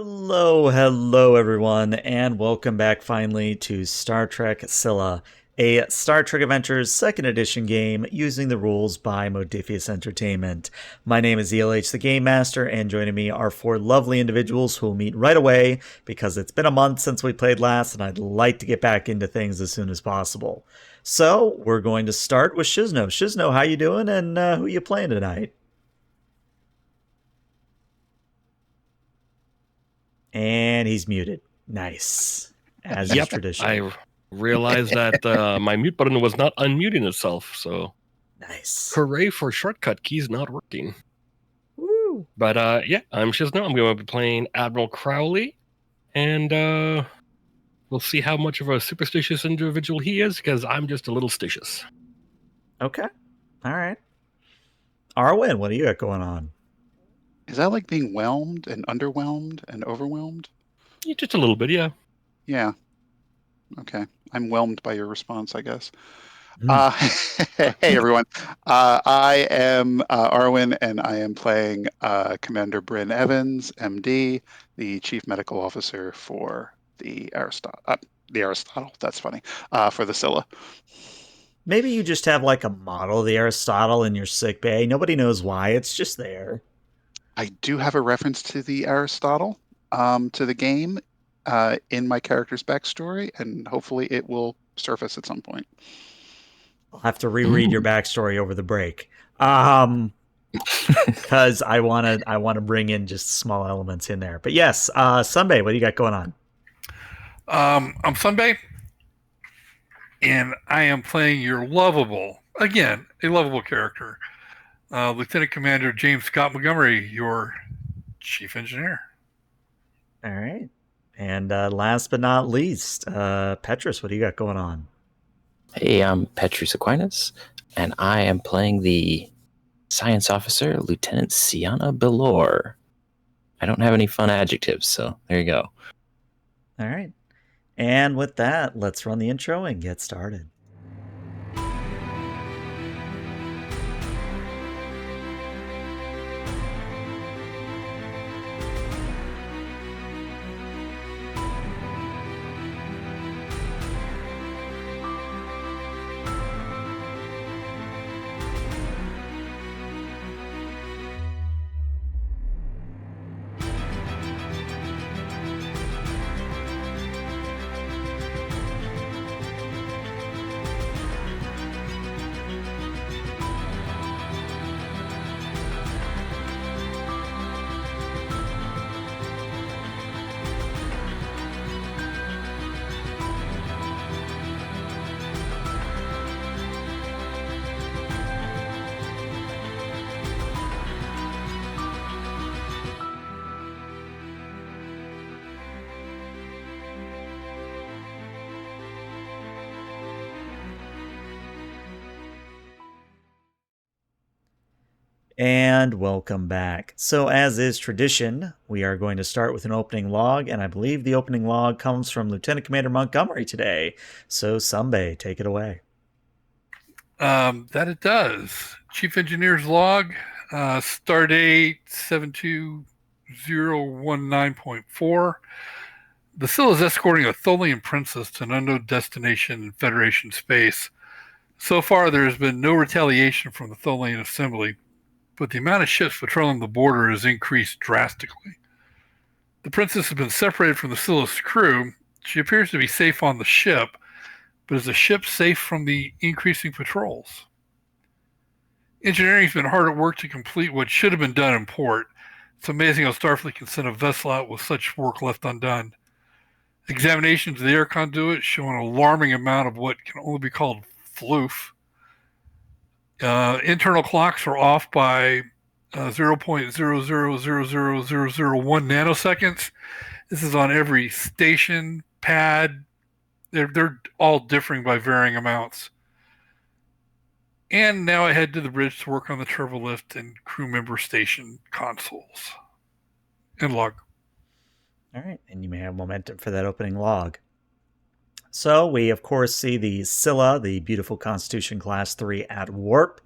Hello everyone, and welcome back finally to Star Trek Scylla, a Star Trek Adventures 2nd Edition game using the rules by Modifius Entertainment. My name is ELH the Game Master, and joining me are four lovely individuals who will meet right away because it's been a month since we played last, and I'd like to get back into things as soon as possible. So, we're going to start with Shizno. Shizno, how you doing, and who you playing tonight? And he's muted. Nice. As is tradition. I realized that my mute button was not unmuting itself, so Nice. hooray for shortcut keys not working. Woo. But I'm Shizno. I'm going to be playing Admiral Crowley, and we'll see how much of a superstitious individual he is, because I'm just a little stitious. Okay. All right. Arwen, what do you got going on? Is that like being whelmed and underwhelmed and overwhelmed? Yeah, just a little bit, yeah. Yeah. Okay. I'm whelmed by your response, I guess. Mm. Hey, everyone. I am Arwen, and I am playing Commander Bryn Evans, MD, the Chief Medical Officer for the Aristotle. That's funny. For the Scylla. Maybe you just have like a model of the Aristotle in your sick bay. Nobody knows why. It's just there. I do have a reference to the Aristotle, to the game, in my character's backstory, and hopefully it will surface at some point. I'll have to reread your backstory over the break. Because I wanna bring in just small elements in there. But yes, Sunbay, what do you got going on? I'm Sunbay, and I am playing your lovable character, Lieutenant Commander James Scott Montgomery, your Chief Engineer. All right. And last but not least, Petrus, what do you got going on? Hey, I'm Petrus Aquinas, and I am playing the Science Officer, Lieutenant Sienna Belor. I don't have any fun adjectives, so there you go. All right. And with that, let's run the intro and get started. And welcome back. So as is tradition, we are going to start with an opening log, and I believe the opening log comes from Lieutenant Commander Montgomery today. So Sunbay, take it away. That it does. Chief Engineer's log, stardate 72019.4. The Scylla is escorting a Tholian princess to an unknown destination in Federation space. So far, there has been no retaliation from the Tholian Assembly, but the amount of ships patrolling the border has increased drastically. The princess has been separated from the Scylla's crew. She appears to be safe on the ship, but is the ship safe from the increasing patrols? Engineering has been hard at work to complete what should have been done in port. It's amazing how Starfleet can send a vessel out with such work left undone. Examinations of the air conduit show an alarming amount of what can only be called floof. Internal clocks are off by 0.0000001 nanoseconds. This is on every station, pad. They're all differing by varying amounts. And now I head to the bridge to work on the turbolift and crew member station consoles. And log. All right, and you may have momentum for that opening log. So we, of course, see the Scylla, the beautiful Constitution Class 3 at warp.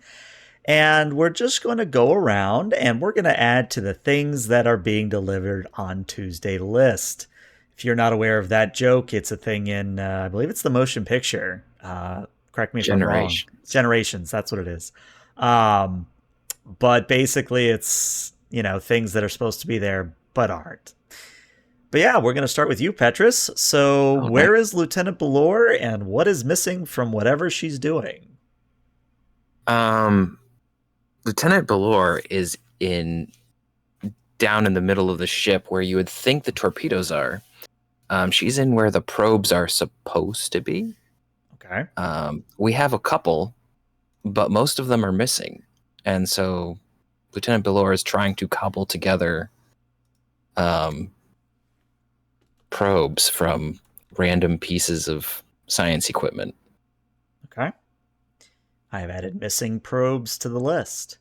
And we're just going to go around and we're going to add to the things that are being delivered on Tuesday list. If you're not aware of that joke, it's a thing in, I believe it's the motion picture. Correct me if I'm wrong. Generations, that's what it is. But basically it's, things that are supposed to be there but aren't. But yeah, we're going to start with you, Petrus. So where is Lieutenant Belore and what is missing from whatever she's doing? Lieutenant Belore is down in the middle of the ship where you would think the torpedoes are. She's in where the probes are supposed to be. Okay. We have a couple, but most of them are missing. And so Lieutenant Belore is trying to cobble together probes from random pieces of science equipment. Okay. I have added missing probes to the list.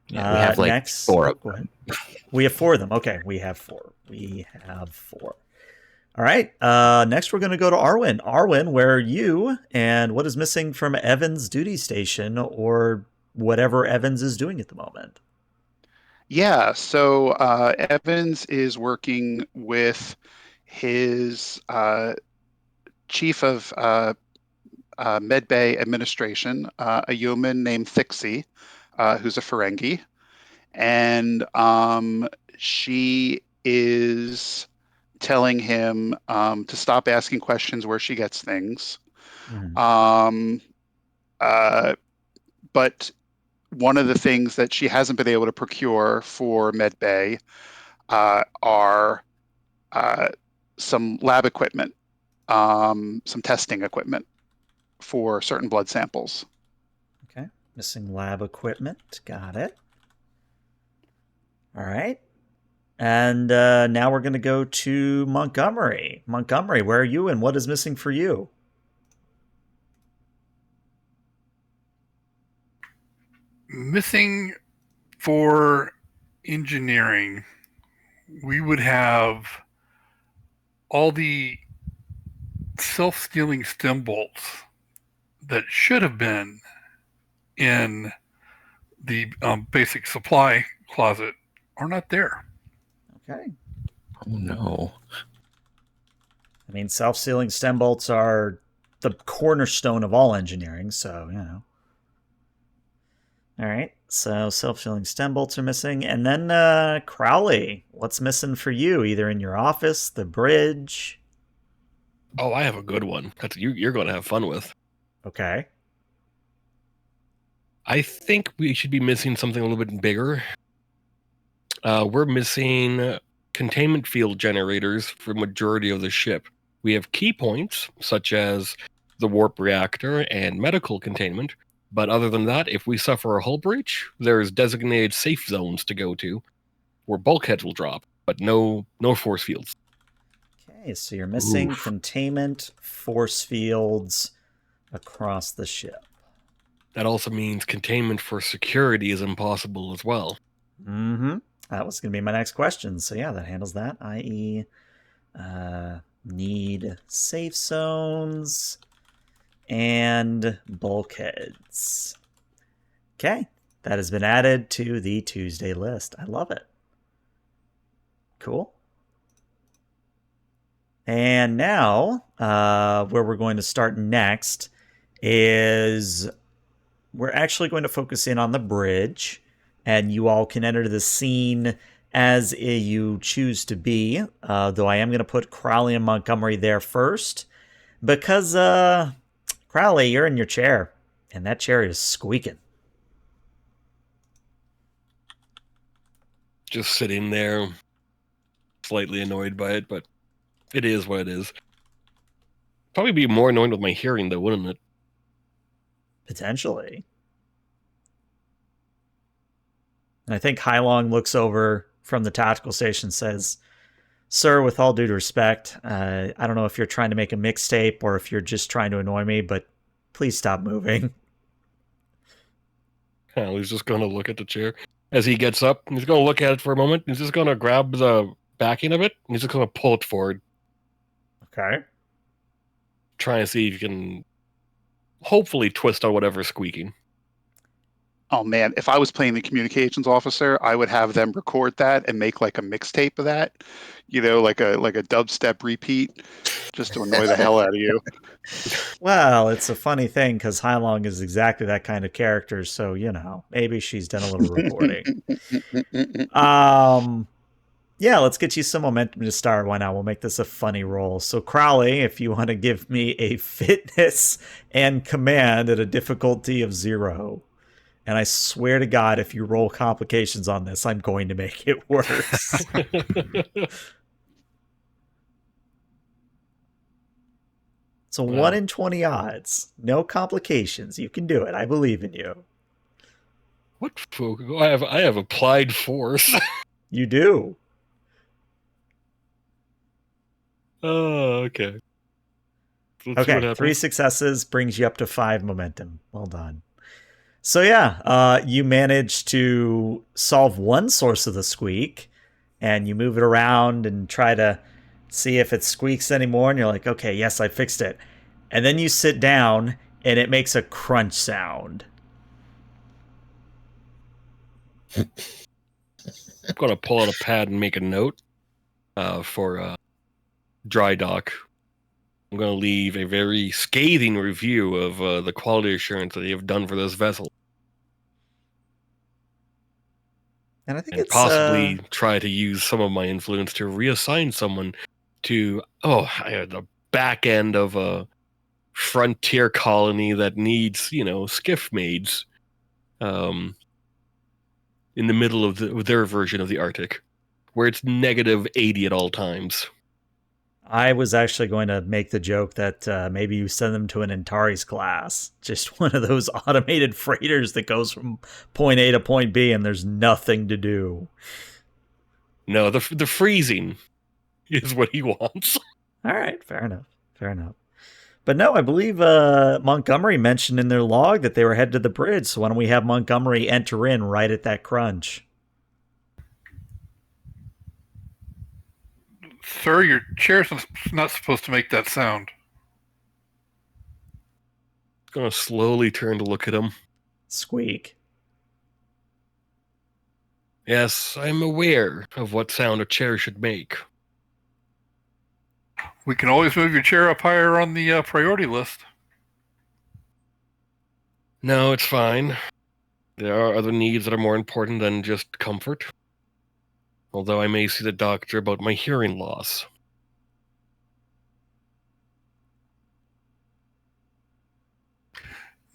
Yeah, we have next, 4 of go them. ahead. We have 4 of them. Okay, we have 4. All right. Next, we're going to go to Arwen. Arwen, where are you? And what is missing from Evan's duty station or whatever Evans is doing at the moment? Yeah, so Evans is working with his chief of Medbay administration, a yeoman named Thixie, who's a Ferengi. And she is telling him to stop asking questions where she gets things. Mm-hmm. But one of the things that she hasn't been able to procure for Medbay are some lab equipment, some testing equipment for certain blood samples. Okay. Missing lab equipment. Got it. All right. And now we're going to go to Montgomery. Montgomery, where are you and what is missing for you? Missing for engineering, we would have all the self-stealing stem bolts that should have been in the basic supply closet are not there. Okay. Oh, no. I mean, self-sealing stem bolts are the cornerstone of all engineering, so, All right, so self-sealing stem bolts are missing. And then Crowley, what's missing for you, either in your office, the bridge? Oh, I have a good one that you're going to have fun with. Okay. I think we should be missing something a little bit bigger. We're missing containment field generators for majority of the ship. We have key points, such as the warp reactor and medical containment. But other than that, if we suffer a hull breach, there's designated safe zones to go to where bulkheads will drop, but no force fields. Okay, so you're missing containment force fields across the ship. That also means containment for security is impossible as well. Mm-hmm. That was going to be my next question. So yeah, that handles that, i.e. need safe zones and bulkheads. Okay, that has been added to the Tuesday list. I love it. Cool. And now, where we're going to start next is we're actually going to focus in on the bridge, and you all can enter the scene as you choose to be, though I am going to put Crowley and Montgomery there first, because Crowley, you're in your chair, and that chair is squeaking. Just sitting there, slightly annoyed by it, but it is what it is. Probably be more annoyed with my hearing, though, wouldn't it? Potentially. And I think Hailong looks over from the tactical station and says, "Sir, with all due respect, I don't know if you're trying to make a mixtape or if you're just trying to annoy me, but please stop moving." He's just going to look at the chair. As he gets up, he's going to look at it for a moment. He's just going to grab the backing of it, and he's just going to pull it forward. Okay. Try and see if you can hopefully twist out whatever's squeaking. Oh man, if I was playing the communications officer, I would have them record that and make like a mixtape of that, like a dubstep repeat, just to annoy the hell out of you. Well, it's a funny thing because Hailong is exactly that kind of character, so maybe she's done a little recording. Yeah, let's get you some momentum to start. Why not? We'll make this a funny roll. So, Crowley, if you want to give me a fitness and command at a difficulty of 0. And I swear to God, if you roll complications on this, I'm going to make it worse. So 1 in 20 odds. No complications. You can do it. I believe in you. What folk? I have applied force. You do. Oh, okay. Let's see what Okay, happens. 3 successes brings you up to 5 momentum. Well done. So yeah, you manage to solve one source of the squeak, and you move it around and try to see if it squeaks anymore, and you're like, okay, yes, I fixed it. And then you sit down, and it makes a crunch sound. I'm going to pull out a pad and make a note for dry dock. I'm going to leave a very scathing review of the quality assurance that they have done for this vessel. And I think and possibly try to use some of my influence to reassign someone to the back end of a frontier colony that needs skiff maids in the middle of their version of the Arctic, where it's -80 at all times. I was actually going to make the joke that maybe you send them to an Antares class, just one of those automated freighters that goes from point A to point B, and there's nothing to do. No, the freezing is what he wants. All right, fair enough. But no, I believe Montgomery mentioned in their log that they were headed to the bridge, so why don't we have Montgomery enter in right at that crunch? Sir, your chair's not supposed to make that sound. Gonna slowly turn to look at him. Squeak. Yes, I'm aware of what sound a chair should make. We can always move your chair up higher on the priority list. No, it's fine. There are other needs that are more important than just comfort. Although I may see the doctor about my hearing loss.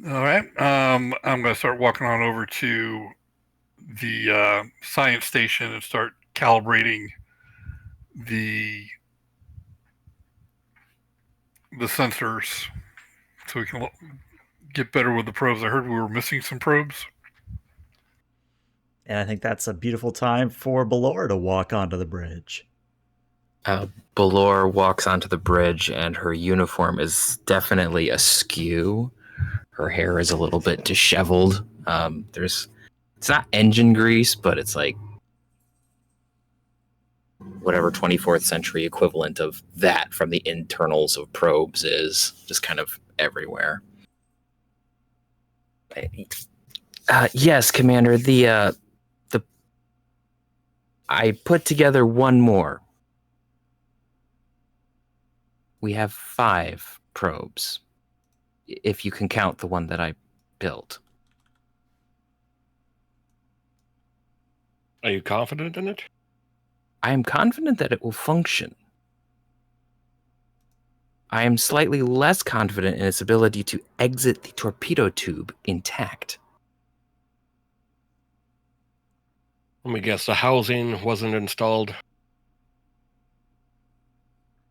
All right. I'm going to start walking on over to the science station and start calibrating the sensors so we can get better with the probes. I heard we were missing some probes. And I think that's a beautiful time for Belor to walk onto the bridge. Belor walks onto the bridge, and her uniform is definitely askew. Her hair is a little bit disheveled. It's not engine grease, but it's like whatever 24th century equivalent of that from the internals of probes is, just kind of everywhere. Yes, Commander. I put together one more. We have 5 probes, if you can count the one that I built. Are you confident in it? I am confident that it will function. I am slightly less confident in its ability to exit the torpedo tube intact. Let me guess, the housing wasn't installed?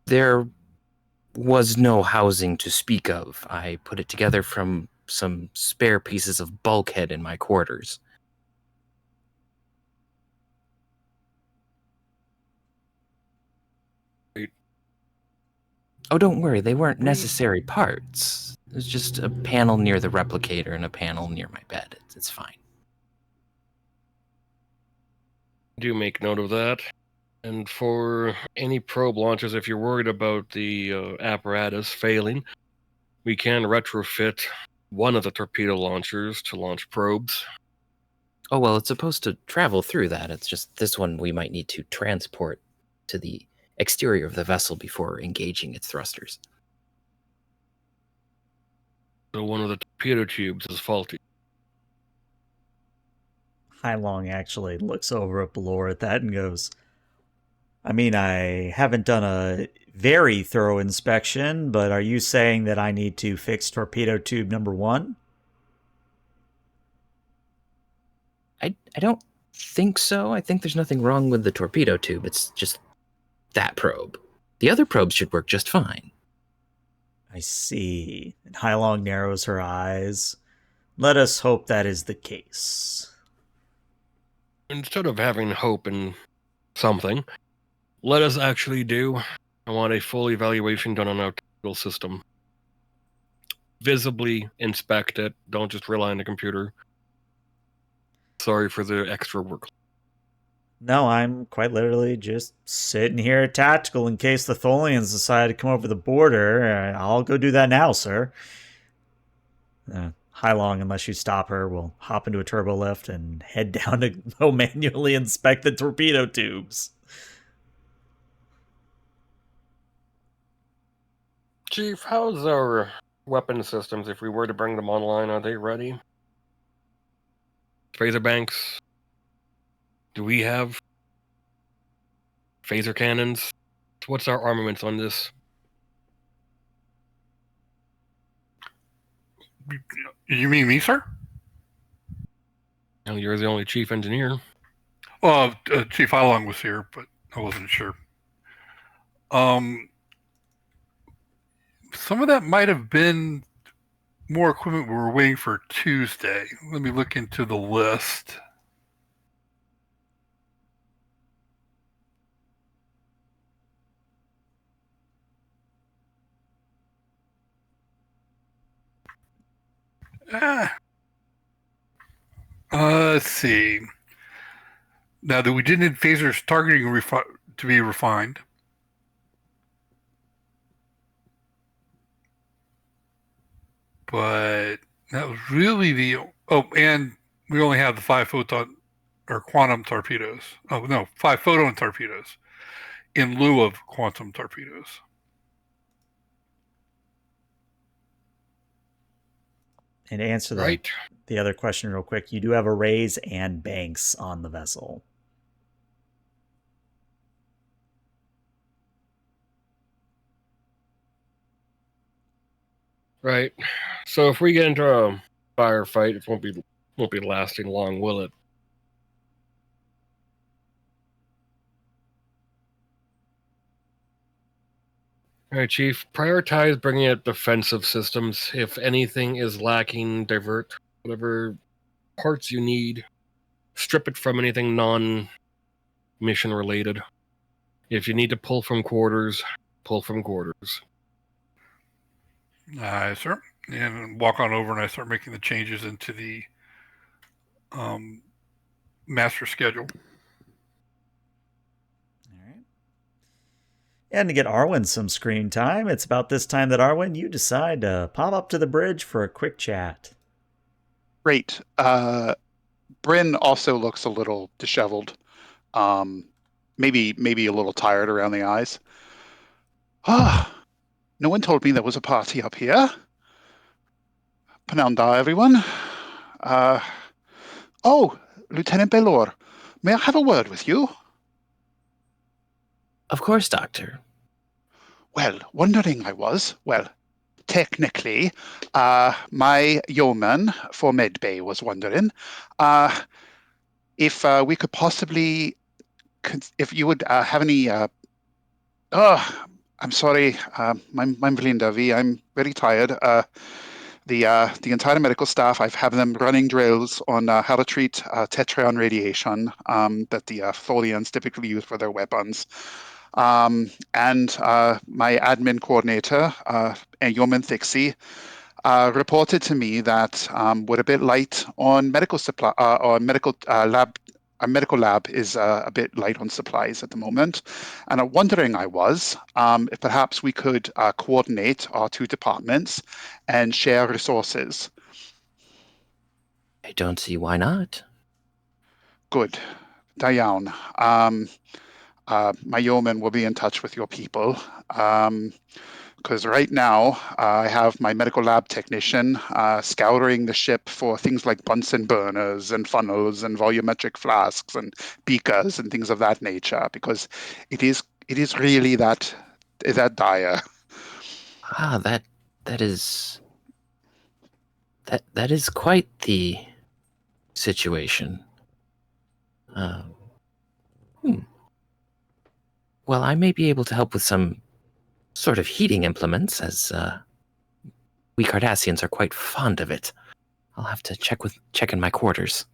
There was no housing to speak of. I put it together from some spare pieces of bulkhead in my quarters. Oh, don't worry, they weren't necessary parts. It was just a panel near the replicator and a panel near my bed. It's fine. Do make note of that. And for any probe launchers, if you're worried about the apparatus failing, we can retrofit one of the torpedo launchers to launch probes. Oh, well, it's supposed to travel through that. It's just this one we might need to transport to the exterior of the vessel before engaging its thrusters. So one of the torpedo tubes is faulty. Long actually looks over at Belor at that and goes, I mean, I haven't done a very thorough inspection, but are you saying that I need to fix torpedo tube number 1? I don't think so. I think there's nothing wrong with the torpedo tube. It's just that probe. The other probes should work just fine. I see. And Long narrows her eyes. Let us hope that is the case. Instead of having hope in something, let us actually do. I want a full evaluation done on our technical system. Visibly inspect it. Don't just rely on the computer. Sorry for the extra work. No, I'm quite literally just sitting here at Tactical in case the Tholians decide to come over the border. I'll go do that now, sir. Long, unless you stop her, will hop into a turbo lift and head down to go manually inspect the torpedo tubes. Chief, how's our weapon systems? If we were to bring them online, are they ready? Phaser banks? Do we have phaser cannons? What's our armaments on this? You mean me, sir? Well, you're the only chief engineer. Well, Chief Long was here, but I wasn't sure. Some of that might have been more equipment we were waiting for Tuesday. Let me look into the list. Let's see. Now that we did need phasers targeting to be refined. But that was really the... Oh, and we only have the 5 photon or quantum torpedoes. Oh, no, 5 photon torpedoes in lieu of quantum torpedoes. And to answer the other question real quick, you do have arrays and banks on the vessel. Right. So if we get into a firefight, it won't be lasting long, will it? All right, Chief. Prioritize bringing up defensive systems. If anything is lacking, divert whatever parts you need. Strip it from anything non-mission related. If you need to pull from quarters, pull from quarters. Sir. And walk on over and I start making the changes into the master schedule. And to get Arwen some screen time, it's about this time that, Arwen, you decide to pop up to the bridge for a quick chat. Great. Bryn also looks a little disheveled. Maybe a little tired around the eyes. No one told me there was a party up here. Pananda, everyone. Oh, Lieutenant Belor, may I have a word with you? Of course, Doctor. Well, wondering I was. Well, technically, my yeoman for Medbay was wondering if we could possibly, if you would have any. I'm sorry, I'm Belinda V. I'm very tired. The entire medical staff, I've had them running drills on how to treat tetraon radiation that the Tholians typically use for their weapons. And my admin coordinator, Yeoman Thixie, reported to me that we're a bit light on medical supply, or medical lab. Our medical lab is a bit light on supplies at the moment, and I'm wondering if perhaps we could coordinate our two departments and share resources. I don't see why not. good. Diane, my yeoman will be in touch with your people. Because right now I have my medical lab technician scouring the ship for things like Bunsen burners and funnels and volumetric flasks and beakers and things of that nature, because it is really that dire. Ah, that is that is quite the situation. Um, hmm. Well, I may be able to help with some sort of heating implements, as we Cardassians are quite fond of it. I'll have to check in my quarters.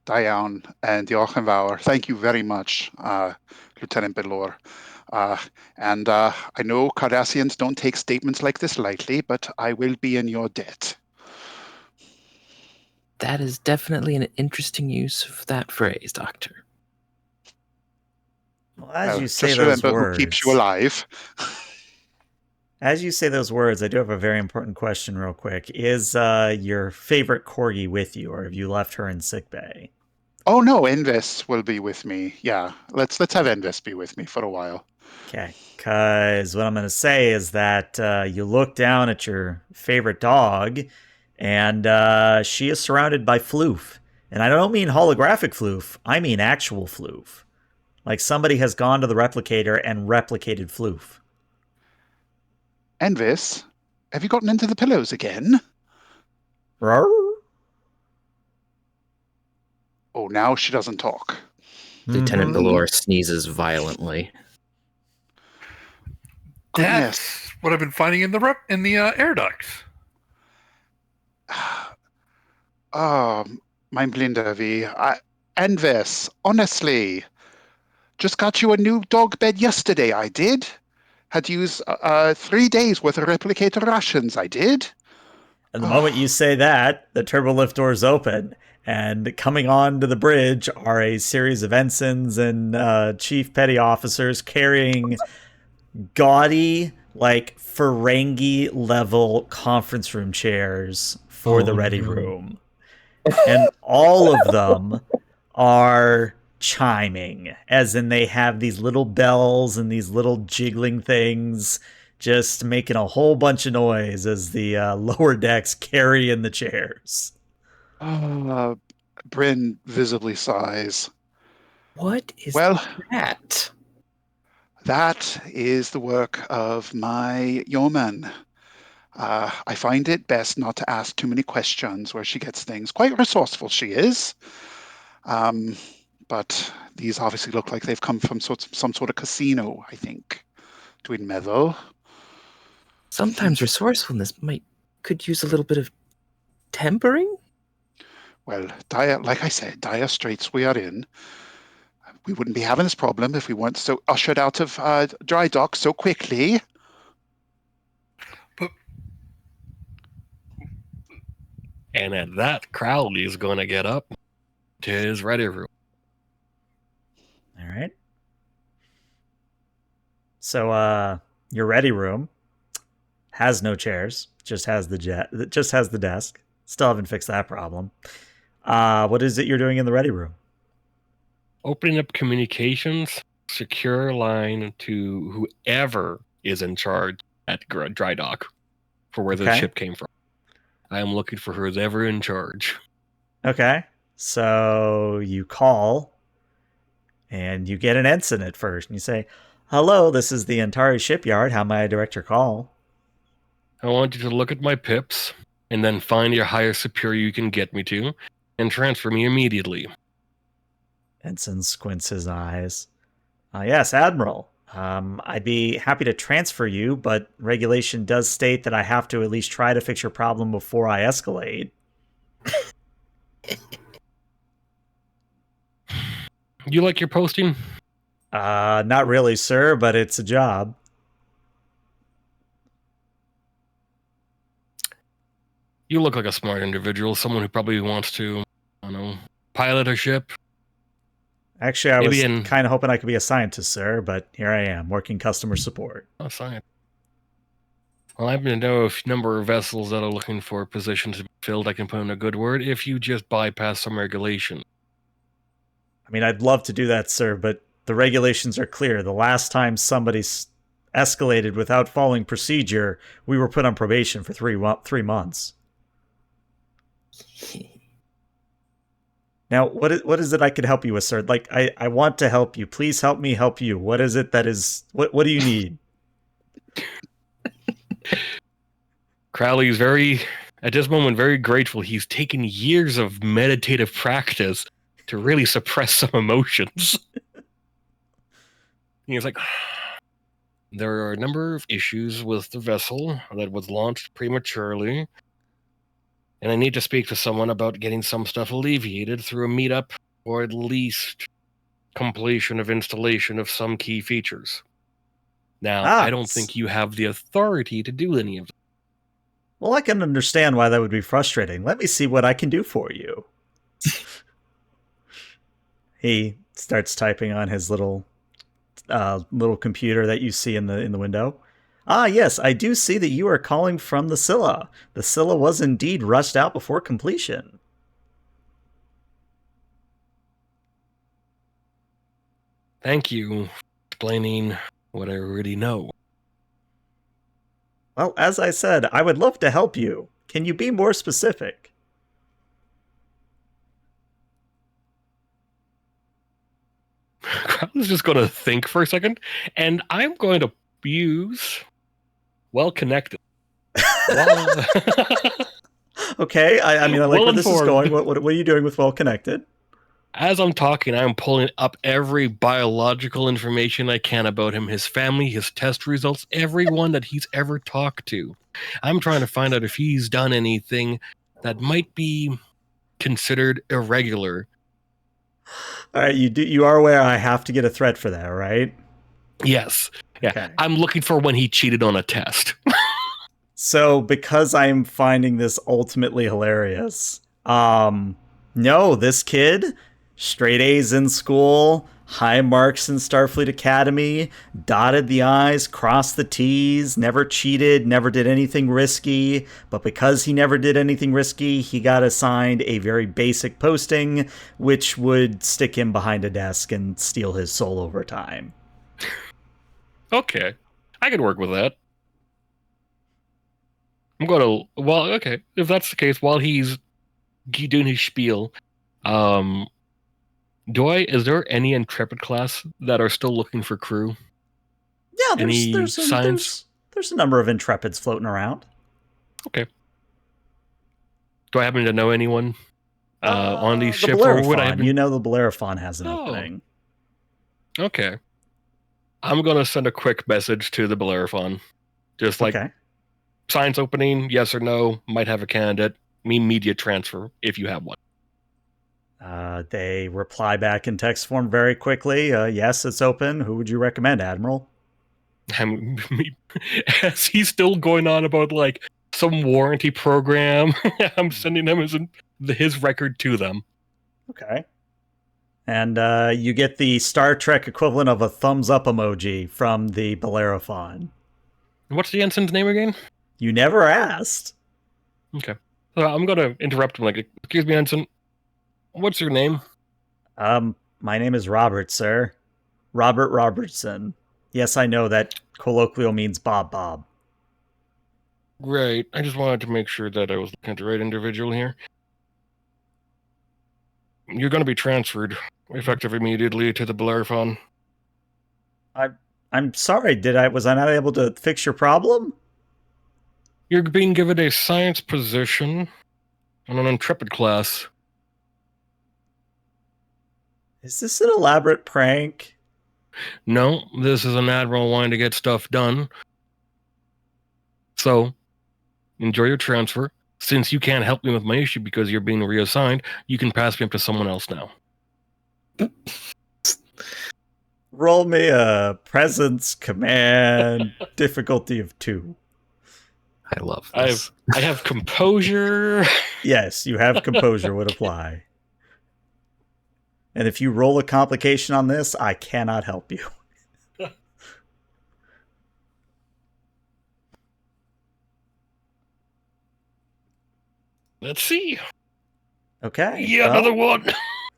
Diane and Jochenbauer, thank you very much, Lieutenant Belor. And I know Cardassians don't take statements like this lightly, but I will be in your debt. That is definitely an interesting use of that phrase, Doctor. Well, as you say Just those remember words, who keeps you alive. as you say those words, I do have a very important question, real quick. Is your favorite corgi with you, or have you left her in sickbay? Oh no, Envis will be with me. Yeah, let's have Envis be with me for a while. Okay, because what I'm going to say is that you look down at your favorite dog, and she is surrounded by floof. And I don't mean holographic floof, I mean actual floof. Like somebody has gone to the replicator and replicated floof. Envis, have you gotten into the pillows again? Rawr. Oh, now she doesn't talk. Lieutenant Mhm. Belor sneezes violently. Goodness. That's what I've been finding in the air ducts. Oh, mein blinder wie. Envis, honestly, just got you a new dog bed yesterday, I did. Had to use 3 days worth of replicator rations, I did. And the moment you say that, the turbolift doors open, and coming onto the bridge are a series of ensigns and chief petty officers carrying gaudy, like Ferengi level conference room chairs for the ready room. And all of them are chiming, as in they have these little bells and these little jiggling things just making a whole bunch of noise as the lower decks carry in the chairs. Bryn visibly sighs. What is Well, that? that is the work of my yeoman. I find it best not to ask too many questions where she gets things. Quite resourceful she is. But these obviously look like they've come from some sort of casino, I think. Do we meddle? Sometimes resourcefulness could use a little bit of tempering. Well, like I said, dire straits we are in. We wouldn't be having this problem if we weren't so ushered out of dry dock so quickly. But And at that, Crowley's going to get up to his ready room. All right. So, your ready room has no chairs, just has the desk. Still haven't fixed that problem. What is it you're doing in the ready room? Opening up communications, secure line to whoever is in charge at dry dock for where the Okay. ship came from. I am looking for who's ever in charge. Okay. So you call and you get an ensign at first and you say, "Hello, this is the Antari shipyard. How may I direct your call?" I want you to look at my pips and then find your highest superior you can get me to and transfer me immediately. Ensign squints his eyes. Yes, Admiral. I'd be happy to transfer you, but regulation does state that I have to at least try to fix your problem before I escalate. You like your posting? Not really, sir, but it's a job. You look like a smart individual, someone who probably wants to, I don't know, pilot a ship. Actually, I Maybe was in kind of hoping I could be a scientist, sir, but here I am, working customer support. science. Well, I happen to know a number of vessels that are looking for positions to be filled. I can put in a good word if you just bypass some regulation. I mean, I'd love to do that, sir, but the regulations are clear. The last time somebody escalated without following procedure, we were put on probation for 3 months. Now, what is it I could help you with, sir? Like, I want to help you. Please help me help you. What is it that is... What do you need? Crowley's at this moment, very grateful. He's taken years of meditative practice to really suppress some emotions. He's like, there are a number of issues with the vessel that was launched prematurely, and I need to speak to someone about getting some stuff alleviated through a meetup, or at least completion of installation of some key features. Now, I don't think you have the authority to do any of that. Well, I can understand why that would be frustrating. Let me see what I can do for you. He starts typing on his little computer that you see in the window. Ah, yes, I do see that you are calling from the Scylla. The Scylla was indeed rushed out before completion. Thank you for explaining what I already know. Well, as I said, I would love to help you. Can you be more specific? I was just going to think for a second, and I'm going to use well-connected. Okay, I mean, I like where this is Well-informed. going. What are you doing with well-connected? As I'm talking, I'm pulling up every biological information I can about him, his family, his test results, everyone that he's ever talked to. I'm trying to find out if he's done anything that might be considered irregular. All right, you are aware I have to get a threat for that, right? Yes. Yeah. Okay. I'm looking for when he cheated on a test. So, because I'm finding this ultimately hilarious, no, this kid, straight A's in school, high marks in Starfleet Academy, dotted the I's, crossed the T's, never cheated, never did anything risky, but because he never did anything risky, he got assigned a very basic posting, which would stick him behind a desk and steal his soul over time. Okay. I could work with that. I'm going to, well, okay. If that's the case, while he's doing his spiel, is there any Intrepid class that are still looking for crew? Yeah, Any there's a number of Intrepids floating around. Okay. Do I happen to know anyone on these The ships? Or would I Bellerophon. You know the Bellerophon has an opening. Okay. I'm going to send a quick message to the Bellerophon. Just like, Okay. science opening, yes or no, might have a candidate, immediate transfer, if you have one. They reply back in text form very quickly. Yes, it's open. Who would you recommend, Admiral? As he's still going on about like some warranty program, I'm sending him his record to them. Okay. And you get the Star Trek equivalent of a thumbs up emoji from the Bellerophon. What's the ensign's name again? You never asked. Okay. So I'm going to interrupt him like, excuse me, ensign. What's your name? My name is Robert, sir. Robert Robertson. Yes, I know that colloquial means Bob. Great. I just wanted to make sure that I was looking at the right individual here. You're going to be transferred effective immediately to the Bellerophon. I'm sorry. Was I not able to fix your problem? You're being given a science position on an Intrepid class. Is this an elaborate prank? No, this is an admiral wanting to get stuff done. So, enjoy your transfer. Since you can't help me with my issue because you're being reassigned, you can pass me up to someone else now. Roll me a presence command difficulty of 2. I love this. I have composure. Yes, you have composure would apply. And if you roll a complication on this, I cannot help you. Let's see. Okay. Yeah, well, another one.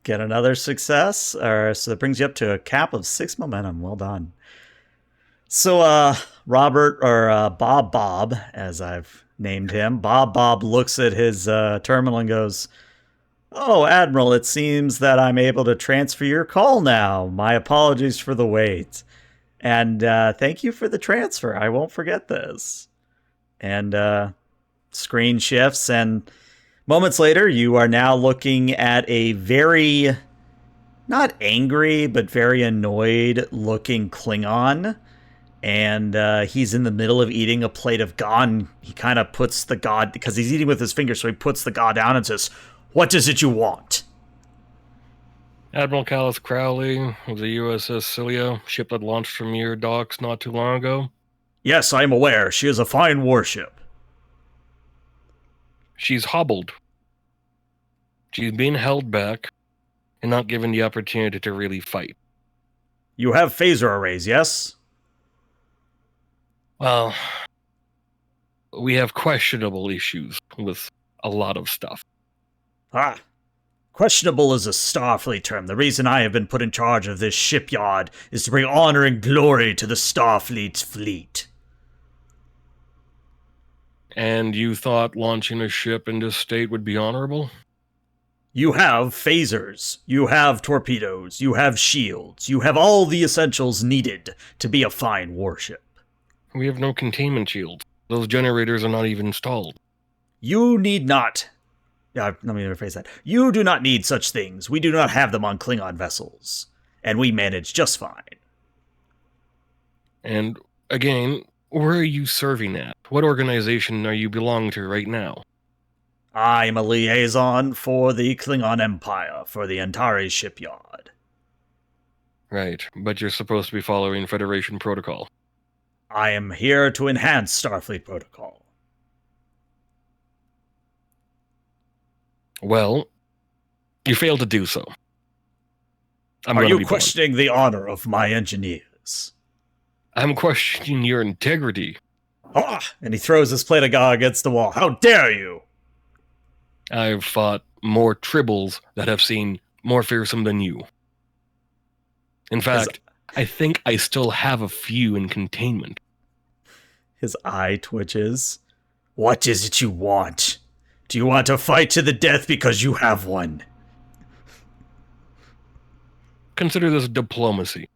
get another success. So that brings you up to a cap of 6 momentum. Well done. So, Robert, or Bob, as I've named him, Bob looks at his terminal and goes, "Oh, Admiral, it seems that I'm able to transfer your call now. My apologies for the wait. And thank you for the transfer. I won't forget this." And screen shifts, and moments later, you are now looking at a very, not angry, but very annoyed looking Klingon. And he's in the middle of eating a plate of gone. He kind of puts the god, because he's eating with his finger, so he puts the god down and says, "What is it you want?" Admiral Callus Crowley of the U.S.S. Scylla, ship that launched from your docks not too long ago. "Yes, I am aware. She is a fine warship." She's hobbled. She's being held back and not given the opportunity to really fight. "You have phaser arrays, yes?" Well, we have questionable issues with a lot of stuff. "Ah. Questionable is a Starfleet term. The reason I have been put in charge of this shipyard is to bring honor and glory to the Starfleet's fleet." And you thought launching a ship in this state would be honorable? "You have phasers, you have torpedoes, you have shields, you have all the essentials needed to be a fine warship. We have no containment shields. Those generators are not even installed. You need not. Let me rephrase that. You do not need such things. We do not have them on Klingon vessels. And we manage just fine." And again, where are you serving at? What organization are you belonging to right now? "I am a liaison for the Klingon Empire, for the Antares shipyard." Right, but you're supposed to be following Federation protocol. "I am here to enhance Starfleet protocol." Well, you failed to do so. Are you questioning the honor of my engineers? I'm questioning your integrity. "Ah!" And he throws his plate of gah against the wall. "How dare you!" I've fought more tribbles that have seen more fearsome than you. In fact, I think I still have a few in containment. His eye twitches. "What is it you want? Do you want to fight to the death because you have one?" Consider this diplomacy.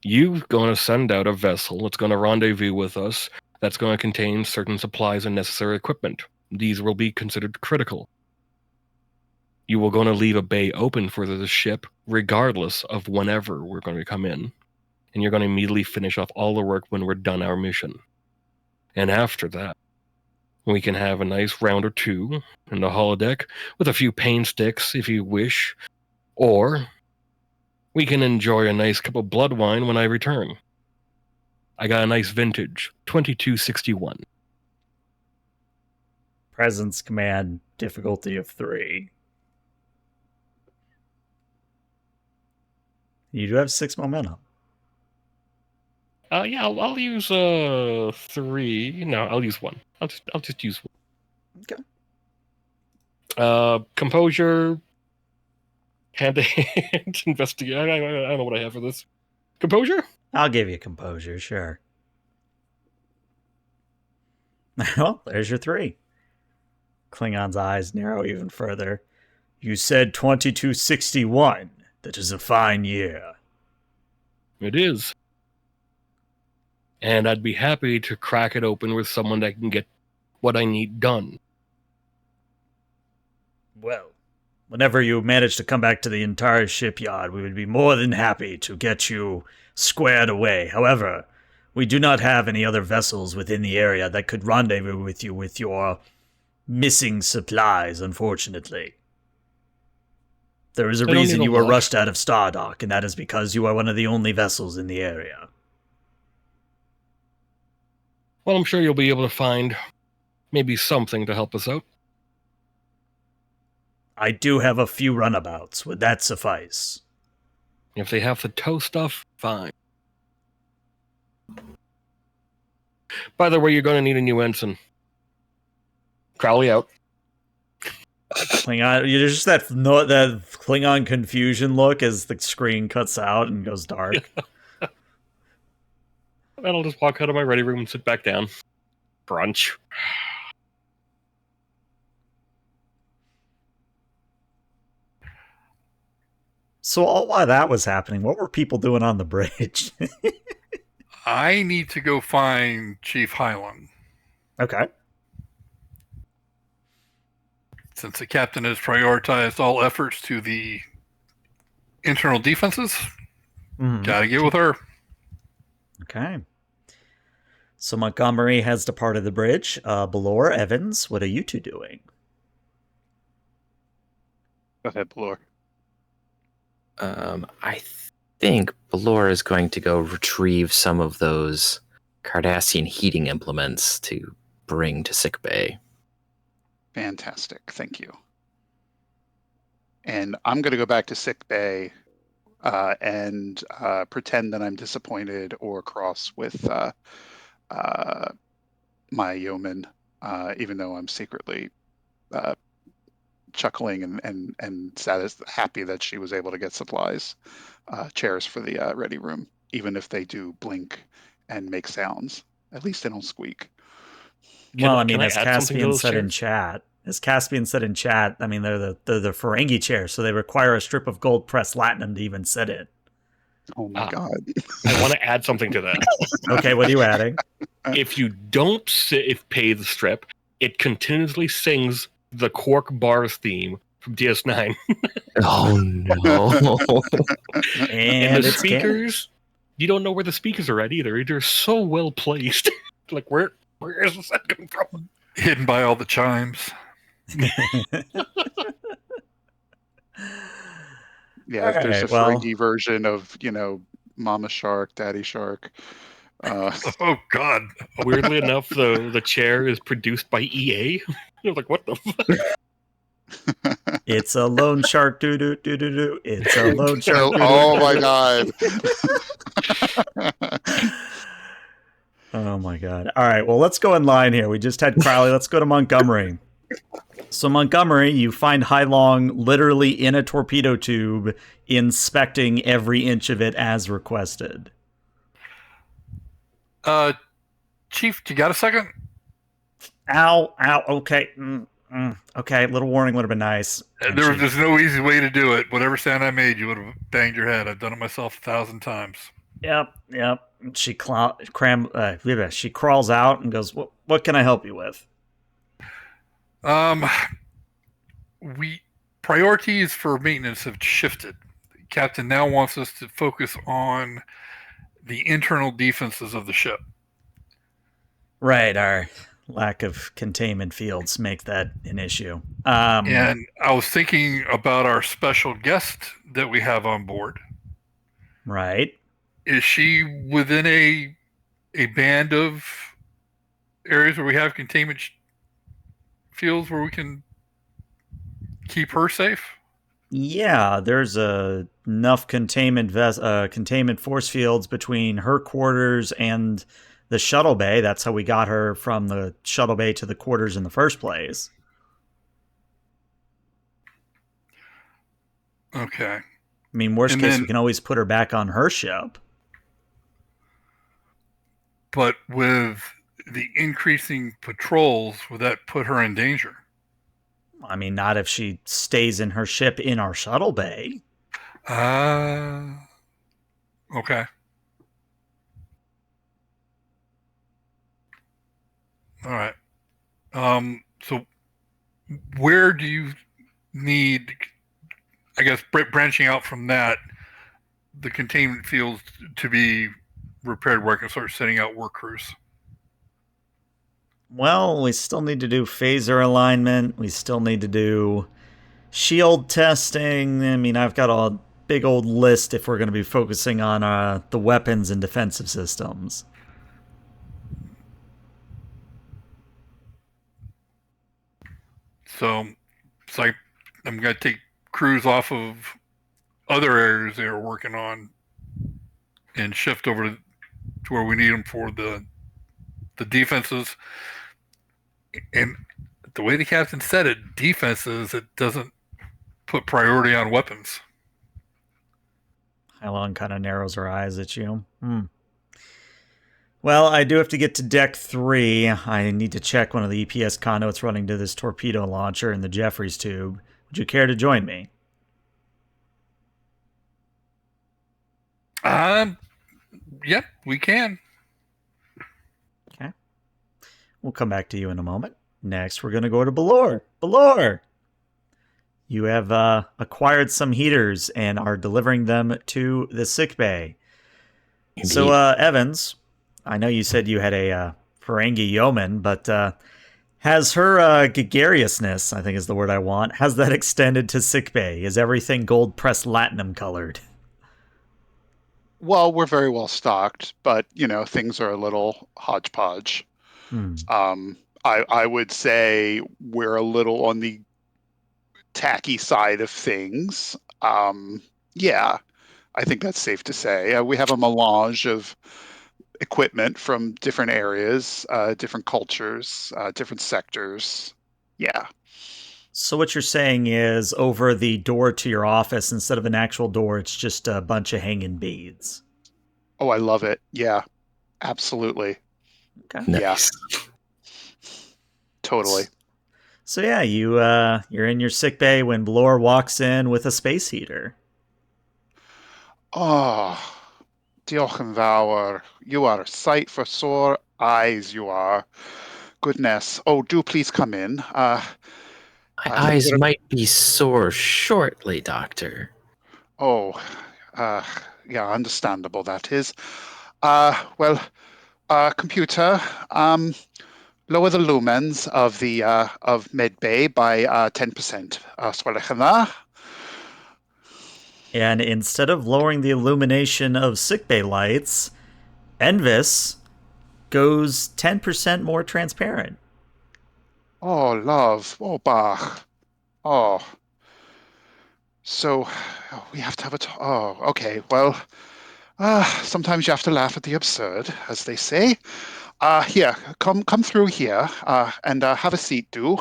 You're going to send out a vessel that's going to rendezvous with us, that's going to contain certain supplies and necessary equipment. These will be considered critical. You are going to leave a bay open for the ship, regardless of whenever we're going to come in. And you're going to immediately finish off all the work when we're done our mission. And after that, we can have a nice round or two in the holodeck with a few pain sticks if you wish. Or we can enjoy a nice cup of blood wine when I return. I got a nice vintage, 2261. Presence command, difficulty of 3. You do have 6 momentum. Yeah, I'll use 3. No, I'll use 1. I'll just use 1. Okay. Composure, hand-to-hand investigate. I don't know what I have for this. Composure? I'll give you composure, sure. Well, there's your 3. Klingon's eyes narrow even further. "You said 2261. That is a fine year." It is. And I'd be happy to crack it open with someone that can get what I need done. "Well, whenever you manage to come back to the entire shipyard, we would be more than happy to get you squared away. However, we do not have any other vessels within the area that could rendezvous with you with your missing supplies, unfortunately. There is a reason you were rushed out of Stardock, and that is because you are one of the only vessels in the area." Well, I'm sure you'll be able to find maybe something to help us out. "I do have a few runabouts. Would that suffice?" If they have the tow stuff, fine. By the way, you're going to need a new ensign. Crowley out. Klingon, there's just that Klingon confusion look as the screen cuts out and goes dark. And I'll just walk out of my ready room and sit back down. Brunch. So while that was happening, what were people doing on the bridge? I need to go find Chief Highland. Okay. Since the captain has prioritized all efforts to the internal defenses, gotta get with her. Okay. So Montgomery has departed the bridge. Belor, Evans, what are you two doing? Go ahead, Blore. I think Belor is going to go retrieve some of those Cardassian heating implements to bring to sickbay. Fantastic. Thank you. And I'm going to go back to sickbay and pretend that I'm disappointed or cross with my yeoman, even though I'm secretly chuckling and happy that she was able to get supplies, chairs for the ready room, even if they do blink and make sounds. At least they don't squeak. Well, I mean, as Caspian said in chat, I mean, they're the Ferengi chair, so they require a strip of gold pressed latinum to even sit it. Oh my God. I want to add something to that. Okay, what are you adding? If you don't pay the strip, it continuously sings the Quark Bars theme from DS9. Oh no. And the speakers, you don't know where the speakers are at either. They're so well placed. Like, where is this coming from? Hidden by all the chimes. Yeah, if there's a Ferengi version of, Mama Shark, Daddy Shark. Oh God! Weirdly enough, the chair is produced by EA. I was like, what the fuck? It's a lone shark, doo doo doo doo doo. It's a lone shark. Oh my God! Oh my God! All right, well, let's go in line here. We just had Crowley. Let's go to Montgomery. So Montgomery, you find Hailong literally in a torpedo tube, inspecting every inch of it as requested. Chief, you got a second? Ow, okay. Okay, a little warning would have been nice. There's no easy way to do it. Whatever sound I made, you would have banged your head. I've done it myself 1,000 times. Yep. She crawls out and goes, what can I help you with? Priorities for maintenance have shifted. The captain now wants us to focus on the internal defenses of the ship. Right, our lack of containment fields make that an issue. And I was thinking about our special guest that we have on board. Right. Is she within a band of areas where we have containment fields where we can keep her safe? Yeah, there's enough containment force fields between her quarters and the shuttle bay. That's how we got her from the shuttle bay to the quarters in the first place. Okay. I mean, worst case, we can always put her back on her ship. But with the increasing patrols, would that put her in danger? I mean, not if she stays in her ship in our shuttle bay. Okay. All right. So where do you need, I guess, branching out from that, the containment fields to be repaired where I can start sending out work crews? Well, we still need to do phaser alignment. We still need to do shield testing. I mean, I've got a big old list if we're going to be focusing on the weapons and defensive systems. So it's like I'm going to take crews off of other areas they are working on and shift over to where we need them for the defenses. And the way the captain said it, defenses, it doesn't put priority on weapons. Hylon kind of narrows her eyes at you. Well, I do have to get to deck 3. I need to check one of the EPS conduits running to this torpedo launcher in the Jeffries tube. Would you care to join me? Yep, we can. Okay. We'll come back to you in a moment. Next, we're going to go to Belor. Belor! You have acquired some heaters and are delivering them to the sickbay. So, Evans, I know you said you had a Ferengi yeoman, but has her gregariousness, I think is the word I want, has that extended to sickbay? Is everything gold-pressed latinum colored? Well, we're very well stocked, but things are a little hodgepodge. I would say we're a little on the tacky side of things. Yeah, I think that's safe to say. We have a melange of equipment from different areas, different cultures, different sectors. Yeah. So what you're saying is over the door to your office, instead of an actual door, it's just a bunch of hanging beads. Oh, I love it. Yeah, absolutely. Okay. Nice. Yeah. Totally. So yeah, you're in your sick bay when Blore walks in with a space heater. Oh, diolch yn fawr. You are a sight for sore eyes, you are. Goodness. Oh, do please come in. My eyes might be sore shortly, Doctor. Oh, yeah, understandable that is. Well, computer, lower the lumens of the of medbay by 10%. Swelwch yn dda. And instead of lowering the illumination of sickbay lights, Envis goes 10% more transparent. Oh, love. Oh, Bach. Oh. So, we have to have a... Oh, okay. Well, sometimes you have to laugh at the absurd, as they say. Here, come through here and have a seat, do.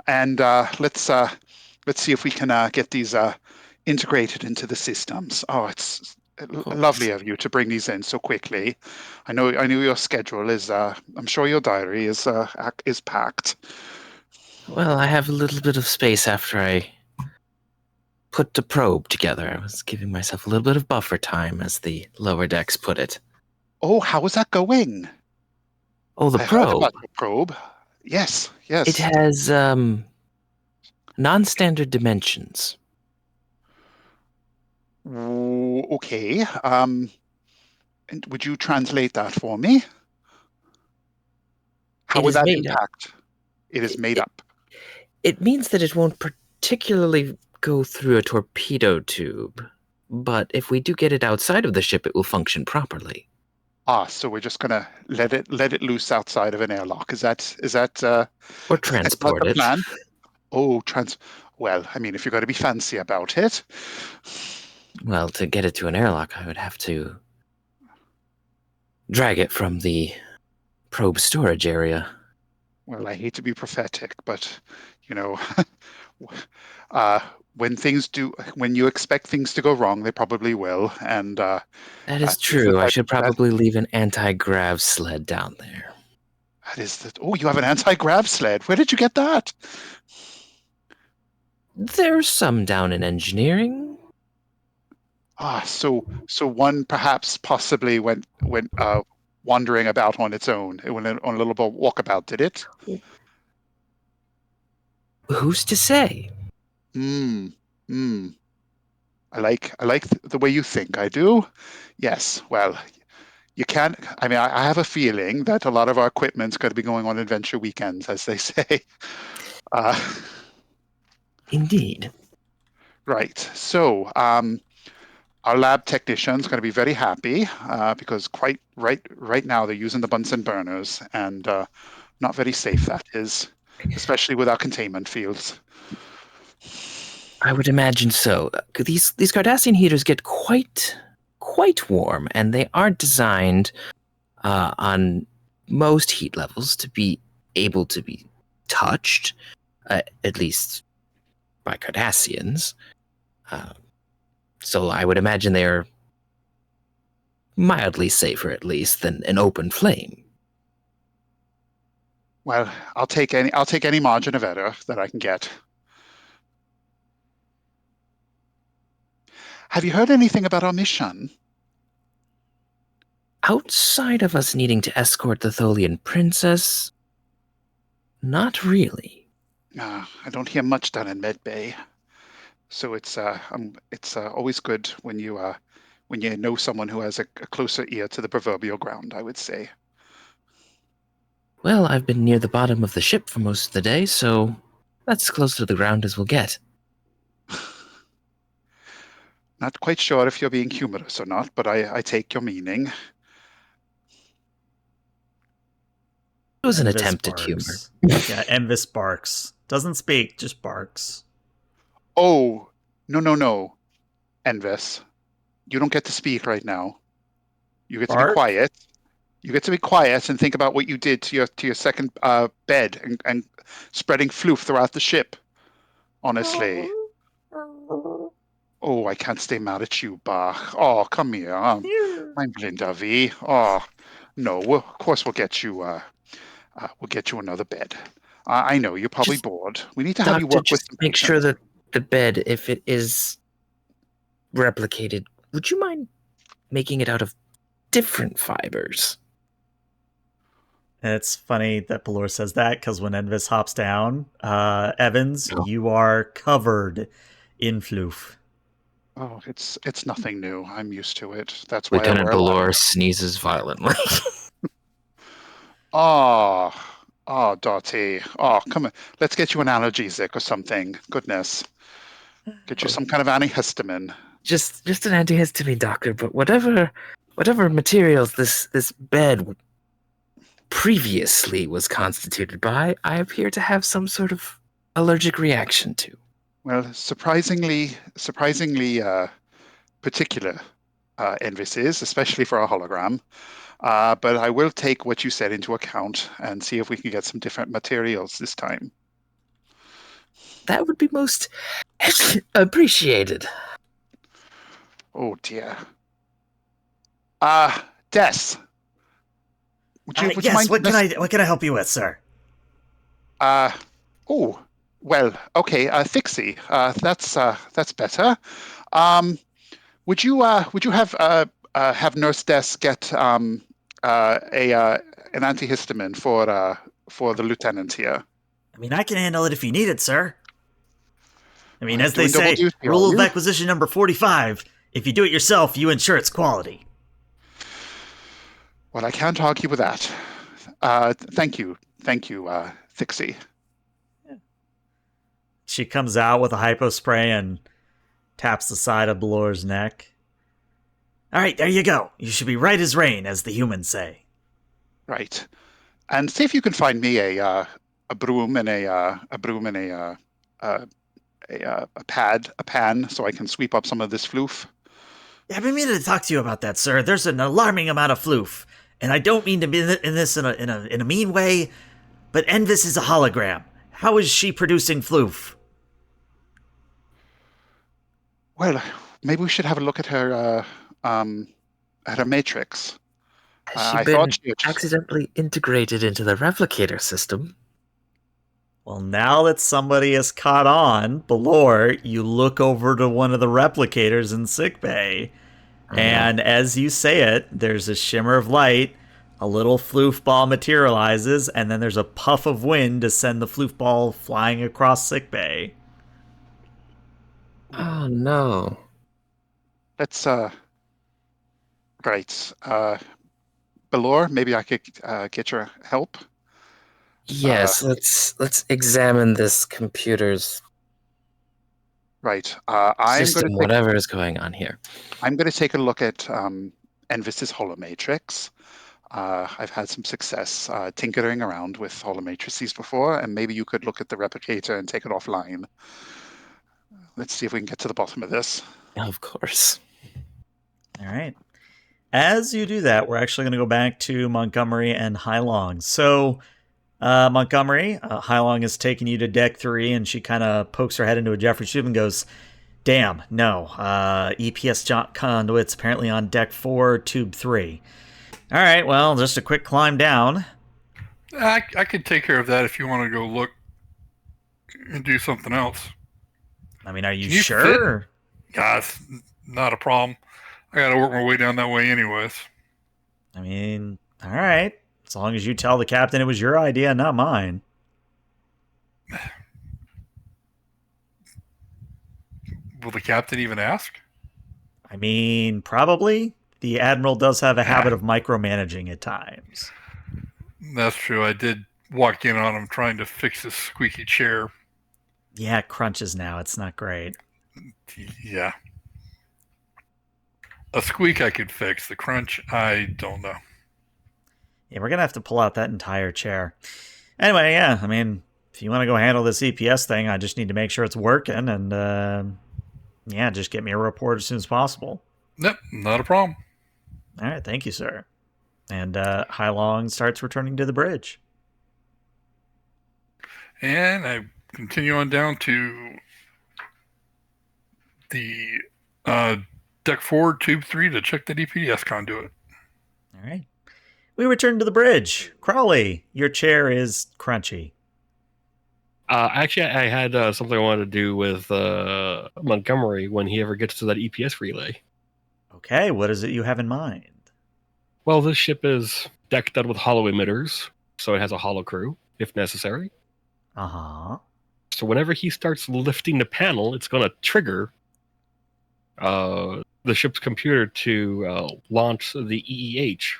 And let's see if we can get these integrated into the systems. Oh, it's lovely of you to bring these in so quickly. I know your schedule is. I'm sure your diary is packed. Well, I have a little bit of space after I put the probe together. I was giving myself a little bit of buffer time, as the lower decks put it. Oh, how is that going? Oh, the I heard probe. about the probe. Yes. It has non-standard dimensions. Okay. And would you translate that for me? How would that impact? It is made up. It means that it won't particularly go through a torpedo tube, but if we do get it outside of the ship, it will function properly. So we're just gonna let it loose outside of an airlock. Is that or transport the it? Plan? Oh, Well, I mean, if you're going to be fancy about it. Well, to get it to an airlock, I would have to drag it from the probe storage area. Well, I hate to be prophetic, but when you expect things to go wrong, they probably will. And that is true. I should probably leave an anti-grav sled down there. That is you have an anti-grav sled. Where did you get that? There's some down in engineering. So one perhaps possibly went wandering about on its own. It went on a little bit walkabout, did it? Who's to say? I like the way you think. I do. Yes. Well, you can't. I mean, I have a feeling that a lot of our equipment's going to be going on adventure weekends, as they say. Indeed. Right. So, our lab technician's going to be very happy because quite right now they're using the Bunsen burners, and not very safe, that is, especially with our containment fields. I would imagine so. These Cardassian heaters get quite warm, and they aren't designed on most heat levels to be able to be touched, at least by Cardassians. So I would imagine they're mildly safer, at least, than an open flame. Well, I'll take any margin of error that I can get. Have you heard anything about our mission? Outside of us needing to escort the Tholian princess, not really. I don't hear much down in Med Bay, so it's always good when you know someone who has a closer ear to the proverbial ground, I would say. Well, I've been near the bottom of the ship for most of the day, so that's as close to the ground as we'll get. Not quite sure if you're being humorous or not, but I take your meaning. It was an Envis attempt at barks. humor. Yeah, Envis barks. Doesn't speak, just barks. Oh, no, Envis. You don't get to speak right now. You get to be Bark? quiet. You get to be quiet and think about what you did to your second bed and spreading floof throughout the ship. Honestly. Oh, I can't stay mad at you, Bach. Oh, come here. I'm Linda V. Oh, no. Of course, we'll get you another bed. I know you're probably Just- bored. We need to have you Doctor, work with just some make patients. sure that the bed, if it is replicated, would you mind making it out of different fibers? And it's funny that Pelor says that because when Envis hops down, Evans, Oh. you are covered in floof. Oh, it's nothing new. I'm used to it. That's why I Lieutenant wear a lot. Belor sneezes violently. Oh, Dottie. Oh, come on. Let's get you an analgesic or something. Goodness. Get you some kind of antihistamine. just an antihistamine, doctor, but whatever materials this bed previously was constituted by, I appear to have some sort of allergic reaction to. Well, surprisingly particular Envis is, especially for a hologram. But I will take what you said into account and see if we can get some different materials this time. That would be most appreciated. Oh dear. Des. Would you Yes, mind? what can I help you with, sir? Oh, well, okay. Fixie. That's better. Would you have Nurse Des get an antihistamine for the lieutenant here? I mean, I can handle it if you need it, sir. I mean, You're as they doing double say, duty, are rule of you? acquisition number 45, if you do it yourself, you ensure its quality. Well, I can't argue with that. Thank you, Fixie. She comes out with a hypo spray and taps the side of Belor's neck. All right, there you go. You should be right as rain, as the humans say. Right, and see if you can find me a broom and a pan, so I can sweep up some of this floof. Yeah, I've been meaning to talk to you about that, sir. There's an alarming amount of floof, and I don't mean to be in this in a mean way, but Envis is a hologram. How is she producing floof? Well, maybe we should have a look at her matrix. Has she I been thought she had just... accidentally integrated into the replicator system? Well, now that somebody has caught on, Belor, you look over to one of the replicators in sickbay, and as you say it, there's a shimmer of light, a little floof ball materializes, and then there's a puff of wind to send the floof ball flying across sickbay. Oh no. Let's right. Belor, maybe I could get your help. Yes, let's examine this computer's Right. I'm system, whatever is going on here. going to take a look at Envis's holomatrix. I've had some success tinkering around with holomatrices before, and maybe you could look at the replicator and take it offline. Let's see if we can get to the bottom of this. Of course. All right. As you do that, we're actually going to go back to Montgomery and Hai Long. So, Montgomery, Hylong is taking you to deck 3, and she kind of pokes her head into a Jeffrey's tube and goes, damn, no. EPS conduit's apparently on deck 4, tube 3. All right, well, just a quick climb down. I could take care of that if you want to go look and do something else. I mean, are you Can you sure? Yeah, it's not a problem. I got to work my way down that way anyways. I mean, all right. As long as you tell the captain it was your idea, not mine. Will the captain even ask? I mean, probably. The Admiral does have a habit of micromanaging at times. That's true. I did walk in on him trying to fix his squeaky chair. Yeah, it crunches now. It's not great. Yeah. A squeak I could fix. The crunch, I don't know. Yeah, we're going to have to pull out that entire chair. Anyway, yeah, I mean, if you want to go handle this EPS thing, I just need to make sure it's working, and, yeah, just get me a report as soon as possible. Nope, not a problem. All right, thank you, sir. And Hylong starts returning to the bridge. And I continue on down to the deck 4, tube 3 to check the DPS conduit. All right. We return to the bridge. Crawley, your chair is crunchy. Actually, I had something I wanted to do with Montgomery when he ever gets to that EPS relay. Okay, what is it you have in mind? Well, this ship is decked out with hollow emitters, so it has a hollow crew, if necessary. Uh-huh. So whenever he starts lifting the panel, it's going to trigger the ship's computer to launch the EEH.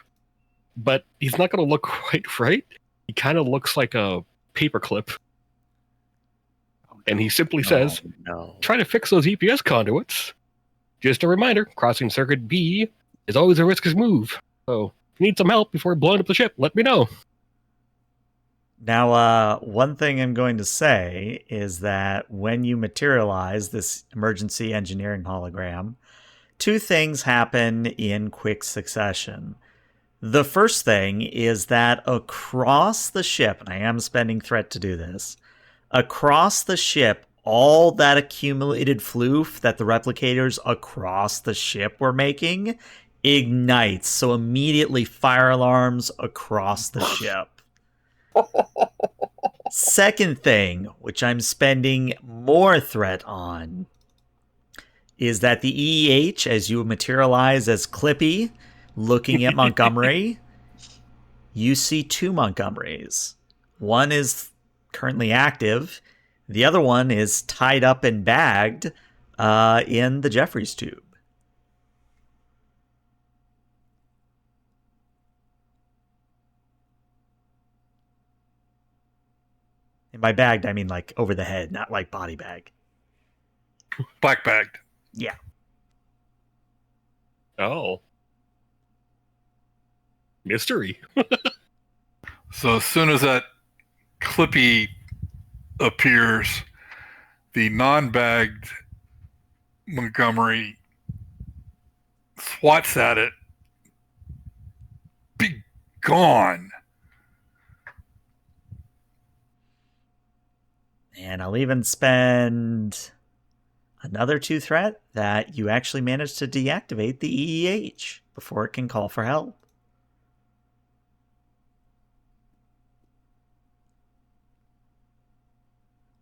But he's not going to look quite right. He kind of looks like a paperclip. And he simply says, try to fix those EPS conduits. Just a reminder, crossing circuit B is always a risky move. So if you need some help before blowing up the ship, let me know. Now, one thing I'm going to say is that when you materialize this emergency engineering hologram, 2 things happen in quick succession. The first thing is that across the ship, and I am spending threat to do this, across the ship, all that accumulated floof that the replicators across the ship were making ignites. So immediately fire alarms across the ship. Second thing, which I'm spending more threat on, is that the EEH, as you materialize as Clippy, looking at Montgomery, you see 2 Montgomerys. One is currently active. The other one is tied up and bagged in the Jeffrey's tube. And by bagged, I mean like over the head, not like body bag. Black bagged. Yeah. Oh. Mystery. So as soon as that Clippy appears, the non-bagged Montgomery swats at it. Be gone. And I'll even spend another 2 threat that you actually managed to deactivate the EEH before it can call for help.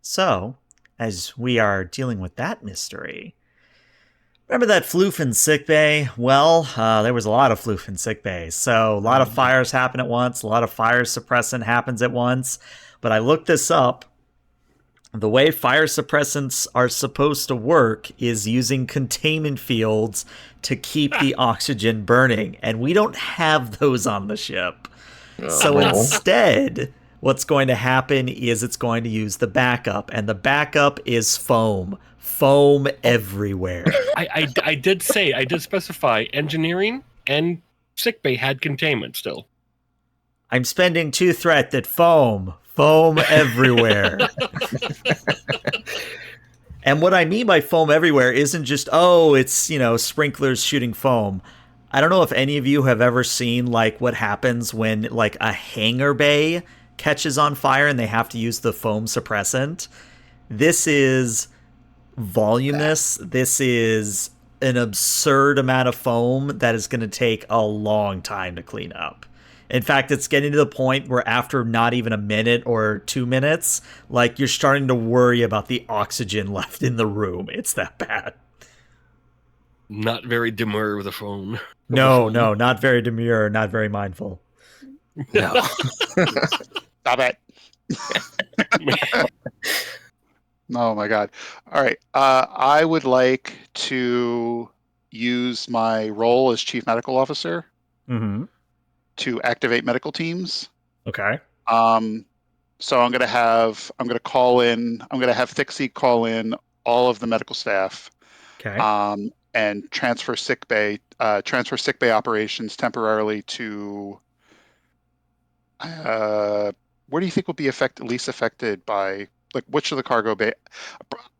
So, as we are dealing with that mystery, remember that floof in sickbay? Well, there was a lot of floof in sickbay. So a lot of fires happen at once. A lot of fire suppressant happens at once. But I looked this up. The way fire suppressants are supposed to work is using containment fields to keep the oxygen burning. And we don't have those on the ship. So instead, what's going to happen is it's going to use the backup. And the backup is foam. Foam everywhere. I did specify engineering and sickbay had containment still. I'm spending 2 threat that foam everywhere. And what I mean by foam everywhere isn't just, it's, sprinklers shooting foam. I don't know if any of you have ever seen like what happens when like a hangar bay catches on fire and they have to use the foam suppressant. This is voluminous. This is an absurd amount of foam that is going to take a long time to clean up. In fact, it's getting to the point where after not even a minute or 2 minutes, like, you're starting to worry about the oxygen left in the room. It's that bad. Not very demure with a phone. No, not very demure, not very mindful. No. Stop it. Oh my god. All right. I would like to use my role as chief medical officer Mm-hmm. to activate medical teams. Okay. So I'm gonna have Thixie call in all of the medical staff. Okay. And transfer sick bay operations temporarily to where do you think will be least affected by, like, which of the cargo bay?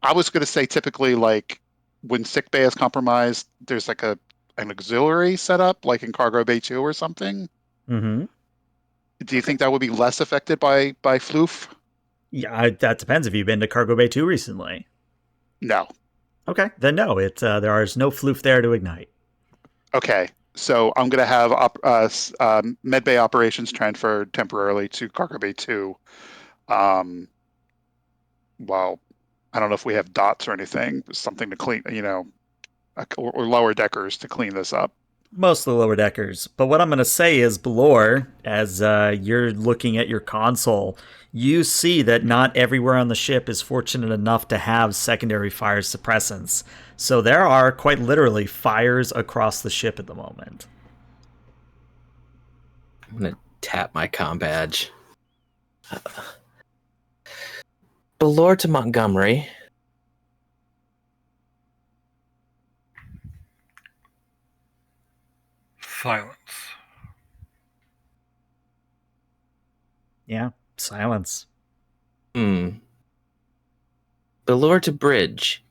I was going to say typically, like, when sick bay is compromised, there's like an auxiliary set up, like in cargo bay 2 or something. Mm-hmm. Do you think that would be less affected by floof? Yeah, that depends. Have you been to Cargo Bay 2 recently? No. Okay, then no. There is no floof there to ignite. Okay, so I'm going to have medbay operations transferred temporarily to Cargo Bay 2. Well, I don't know if we have dots or anything, something to clean, or lower deckers to clean this up. Most of the lower deckers. But what I'm going to say is, Belor, as you're looking at your console, you see that not everywhere on the ship is fortunate enough to have secondary fire suppressants. So there are quite literally fires across the ship at the moment. I'm going to tap my comm badge. Belor to Montgomery. Silence. Yeah, silence. Belor to Bridge.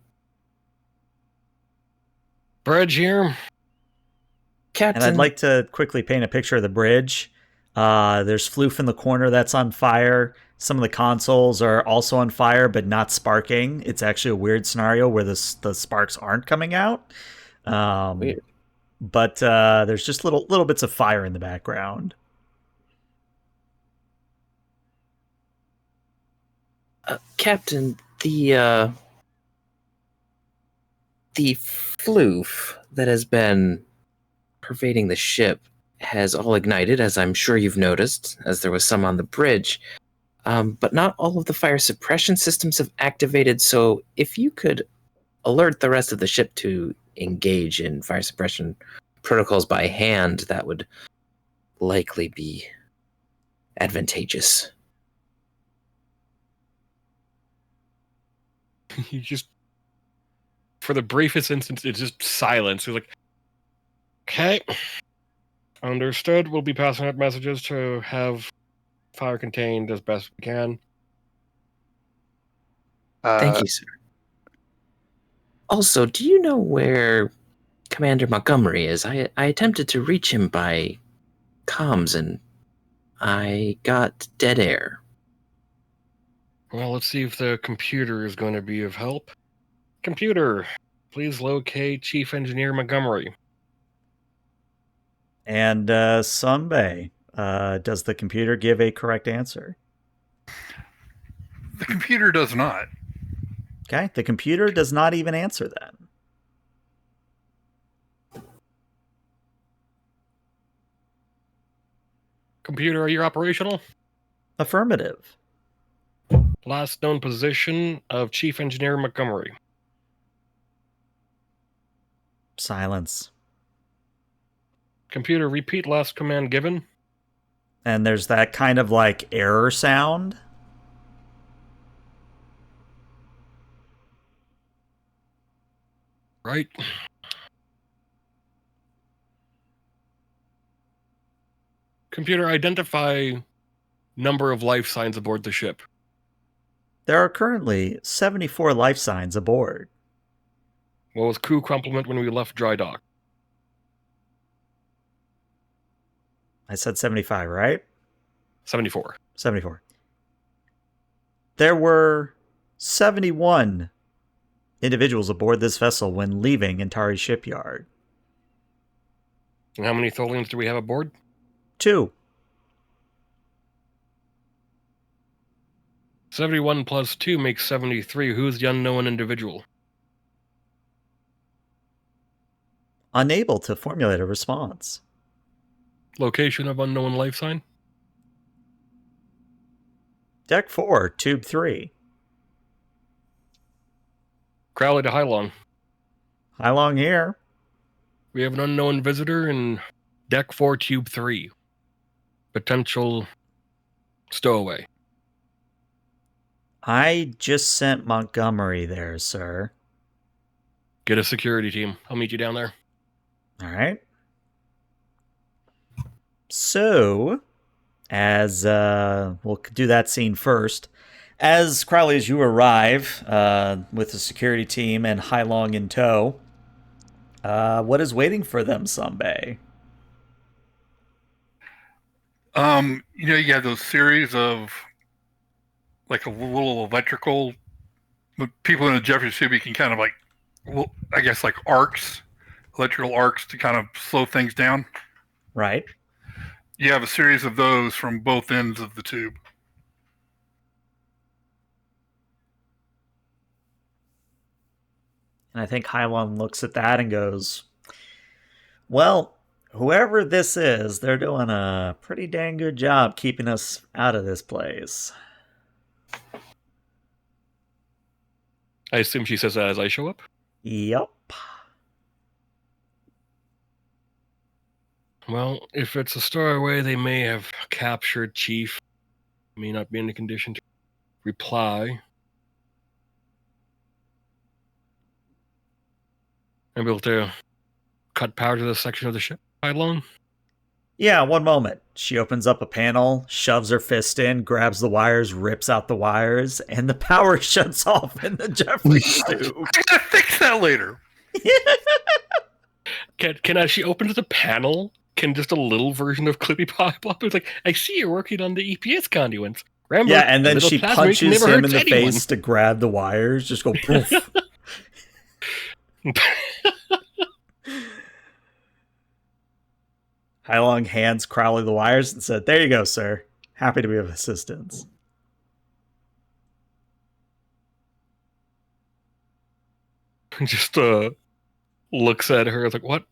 Bridge here. Captain. And I'd like to quickly paint a picture of the bridge. There's floof in the corner that's on fire. Some of the consoles are also on fire, but not sparking. It's actually a weird scenario where the sparks aren't coming out. Weird. But there's just little bits of fire in the background. Captain, the floof that has been pervading the ship has all ignited, as I'm sure you've noticed, as there was some on the bridge. But not all of the fire suppression systems have activated, so if you could alert the rest of the ship to engage in fire suppression protocols by hand, that would likely be advantageous. You just, for the briefest instance, it's just silence. You're like, okay, understood. We'll be passing out messages to have fire contained as best we can. Thank you, sir. Also, do you know where Commander Montgomery is? I attempted to reach him by comms and I got dead air. Well, let's see if the computer is going to be of help. Computer, please locate Chief Engineer Montgomery. And Sunbay, does the computer give a correct answer? The computer does not. Okay, the computer does not even answer then. Computer, are you operational? Affirmative. Last known position of Chief Engineer Montgomery. Silence. Computer, repeat last command given. And there's that kind of like error sound. Right. Computer, identify number of life signs aboard the ship. There are currently 74 life signs aboard. What was crew complement when we left dry dock? I said 75, right? 74. 74. There were 71 individuals aboard this vessel when leaving Antari shipyard. And how many Tholians do we have aboard? 2. 71 plus 2 makes 73. Who's the unknown individual? Unable to formulate a response. Location of unknown life sign? Deck 4, Tube 3. Crowley to Hylong. How long here? We have an unknown visitor in Deck 4, Tube 3. Potential stowaway. I just sent Montgomery there, sir. Get a security team. I'll meet you down there. All right. So, as we'll do that scene first. As Crowley, as you arrive with the security team and Hylong in tow, what is waiting for them, Sunbay? You have those series of like a little electrical people in a Jeffries tube. You can kind of like, well, I guess like arcs, electrical arcs to kind of slow things down. Right. You have a series of those from both ends of the tube. And I think Hylong looks at that and goes, well, whoever this is, they're doing a pretty dang good job keeping us out of this place. I assume she says that as I show up? Yep. Well, if it's a stowaway, they may have captured Chief. May not be in a condition to reply. I'm able to cut power to this section of the ship. How long? Yeah, one moment. She opens up a panel, shoves her fist in, grabs the wires, rips out the wires, and the power shuts off in the Jeffries tube. I gotta fix that later. Can as she opens the panel, can just a little version of Clippy pop up? It's like, I see you're working on the EPS conduits. Remember, Yeah, and then a little she plasma punches never him in hurts the anyone. face to grab the wires, just go poof. Hylong hands Crowley the wires and said, there you go, sir. Happy to be of assistance. Just looks at her. It's like, what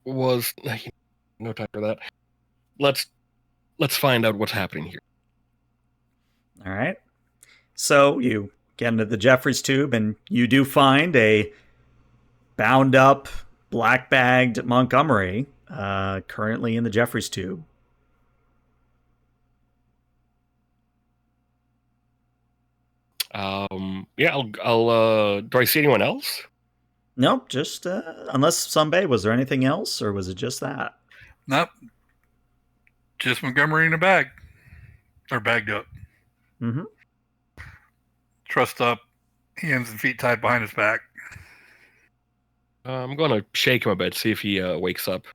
was... No time for that. Let's find out what's happening here. All right. So you get into the Jeffries tube, and you do find a bound up, black bagged Montgomery currently in the Jeffries tube. Yeah, I'll do I see anyone else? Nope, just unless Sunbay, was there anything else, or was it just that? Nope. Just Montgomery in a bag. Or bagged up. Mm-hmm. Trussed up, hands and feet tied behind his back. I'm going to shake him a bit, see if he wakes up.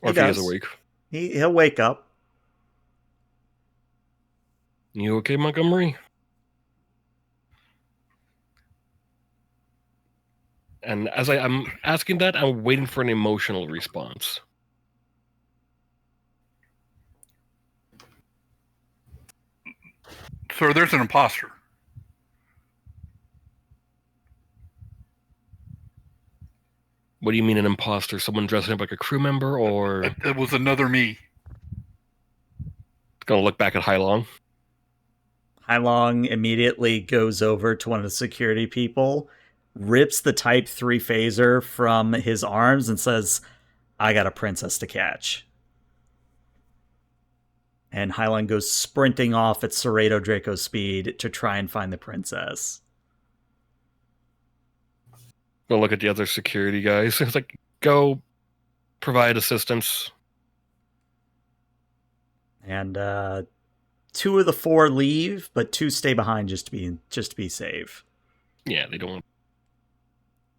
Or if He he is does. awake. He'll wake up. You okay, Montgomery? And as I'm asking that, I'm waiting for an emotional response. So there's an imposter. What do you mean an imposter? Someone dressing up like a crew member, or It was another me. gonna look back at Hylong? Hylong immediately goes over to one of the security people, rips the Type 3 phaser from his arms, and says, I got a princess to catch. And Hylong goes sprinting off at Serrato Draco speed to try and find the princess. Go look at the other security guys. It's like, go provide assistance. And 2 of the 4 leave, but 2 stay behind just to be safe. Yeah, they don't want.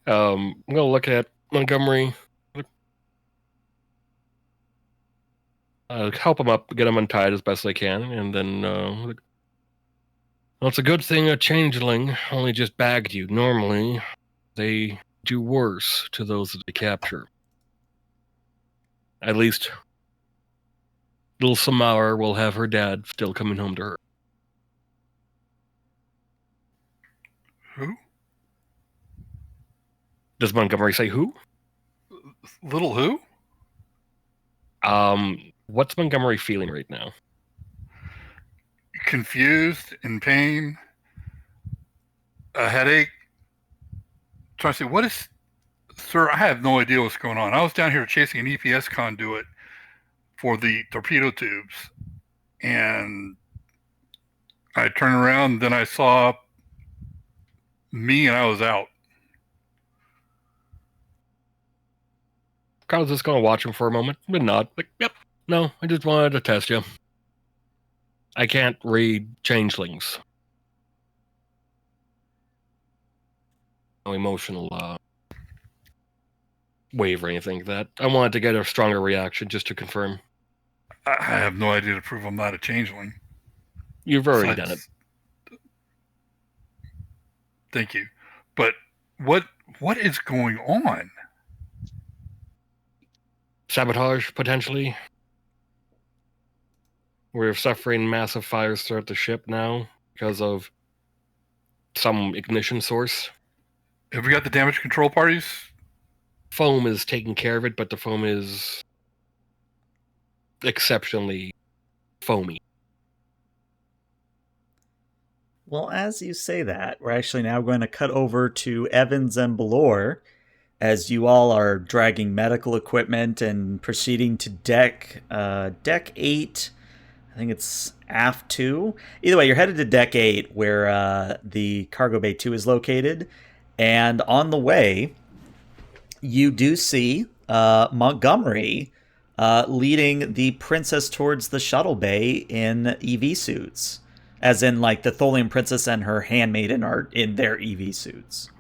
I'm gonna look at Montgomery. help him up, get him untied as best I can, and then well, it's a good thing a changeling only just bagged you. Normally, they do worse to those that they capture. At least little Samara will have her dad still coming home to her. Who? Does Montgomery say who? Little who? What's Montgomery feeling right now? Confused, in pain, a headache. Trying to say, what is... Sir, I have no idea what's going on. I was down here chasing an EPS conduit for the torpedo tubes, and I turned around, then I saw me, and I was out. Kyle's just going to watch him for a moment, but nod. Like, yep, no, I just wanted to test you. I can't read changelings. No emotional wave or anything like that. I wanted to get a stronger reaction just to confirm. I have no idea to prove I'm not a changeling. You've already done it. Thank you. But what is going on? Sabotage, potentially. We're suffering massive fires throughout the ship now because of some ignition source. Have we got the damage control parties? Foam is taking care of it, but the foam is exceptionally foamy. Well, as you say that, we're actually now going to cut over to Evans and Belor as you all are dragging medical equipment and proceeding to deck 8. I think it's aft 2. Either way, you're headed to deck 8 where the cargo bay 2 is located. And on the way, you do see Montgomery leading the princess towards the shuttle bay in EV suits. As in, like, the Tholian princess and her handmaiden are in their EV suits.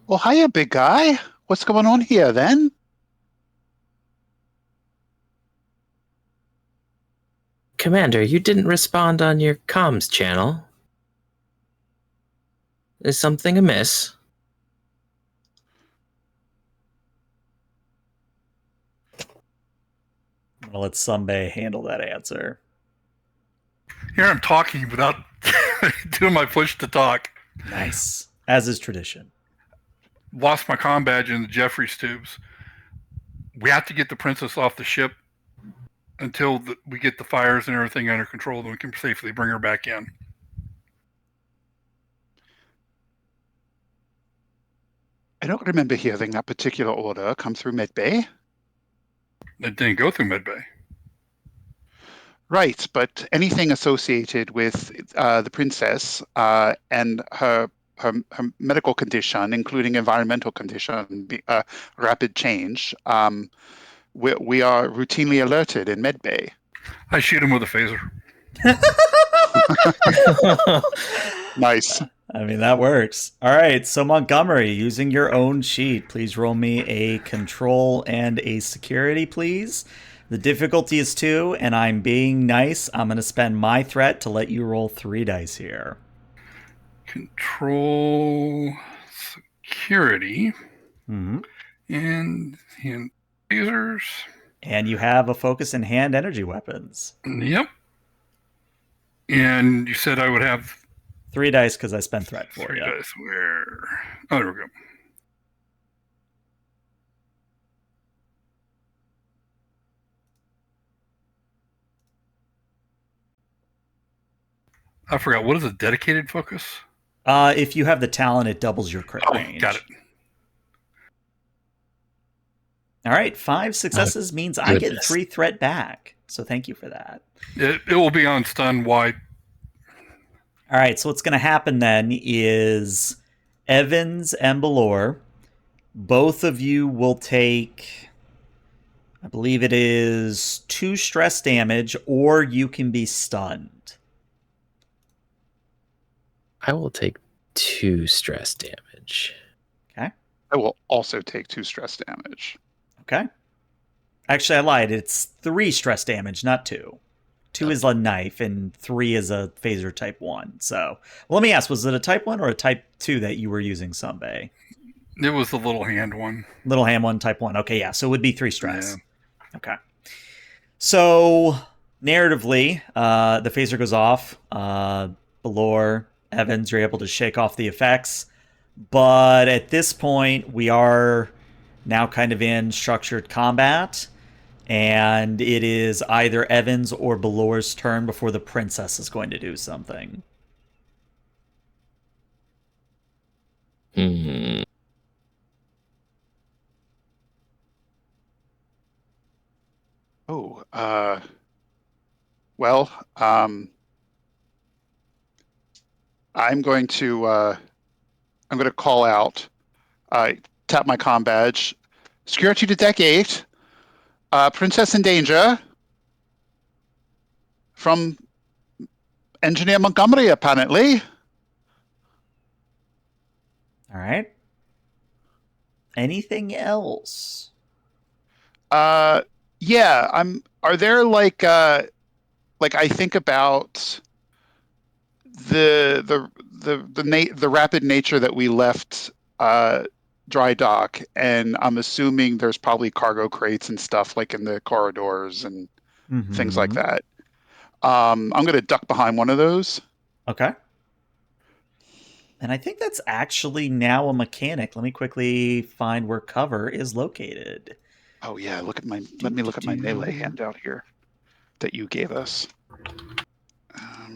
Well, hiya, big guy. What's going on here, then? Commander, you didn't respond on your comms channel. Is something amiss? I'm going to let Sunbay handle that answer. Here I'm talking without doing my push to talk. Nice. As is tradition. Lost my comm badge in the Jeffries tubes. We have to get the princess off the ship until we get the fires and everything under control, then we can safely bring her back in. I don't remember hearing that particular order come through Medbay. It didn't go through Medbay. Right, but anything associated with the princess and her medical condition, including environmental condition, rapid change, we are routinely alerted in Medbay. I shoot him with a phaser. Nice. I mean, that works. All right, so Montgomery, using your own sheet, please roll me a control and a security, please. The difficulty is 2, and I'm being nice. I'm going to spend my threat to let you roll 3 dice here. Control, security, Mm-hmm. and lasers. And you have a focus in hand energy weapons. Yep. And you said I would have 3 dice because I spent threat for 3 you. dice. Where? Oh, there we go. I forgot. What is a dedicated focus? If you have the talent, it doubles your crit range. Got it. All right, 5 successes means I get 3 threat back. So thank you for that. It will be on stun wide. All right, so what's going to happen then is Evans and Belor, both of you will take, I believe it is 2 stress damage, or you can be stunned. I will take 2 stress damage. Okay. I will also take 2 stress damage. Okay. Actually, I lied. It's 3 stress damage, not 2. 2 is a knife, and 3 is a phaser type 1. So, well, let me ask, was it a type 1 or a type 2 that you were using, Sunbay? It was the little hand one. Little hand 1, type 1. Okay, yeah, so it would be 3 stress. Yeah. Okay. So, narratively, the phaser goes off. Belor, Evans, you're able to shake off the effects. But at this point, we are now kind of in structured combat. And it is either Evans or Belor's turn before the princess is going to do something. Hmm. Oh, well, I'm going to call out, tap my comm badge, security to deck 8, princess in danger from Engineer Montgomery, apparently. All right. Anything else? Yeah, are there like I think about the rapid nature that we left dry dock, and I'm assuming there's probably cargo crates and stuff like in the corridors and things like that. I'm going to duck behind one of those. Okay. And I think that's actually now a mechanic. Let me quickly find where cover is located. Oh yeah, let me look at my melee handout here that you gave us.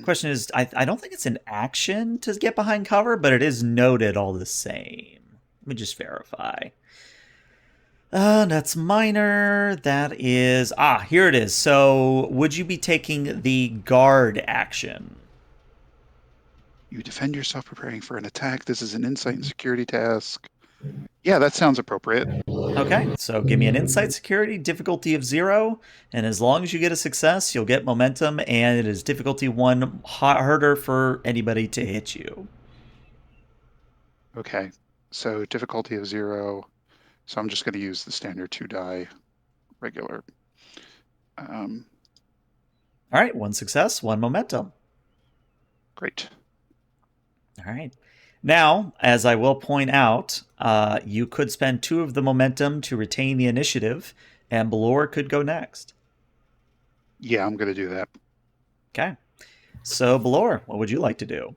Question is, I don't think it's an action to get behind cover, but it is noted all the same. Let me just verify. That's minor. That is... here it is. So, would you be taking the guard action? You defend yourself preparing for an attack. This is an insight and security task. Yeah, that sounds appropriate. Okay, so give me an insight security, difficulty of 0, and as long as you get a success, you'll get momentum, and it is difficulty 1 harder for anybody to hit you. Okay, so difficulty of 0. So I'm just going to use the standard 2 die regular. All right, 1 success, 1 momentum. Great. All right. Now, as I will point out, you could spend 2 of the momentum to retain the initiative, and Belor could go next. Yeah, I'm going to do that. Okay. So, Belor, what would you like to do?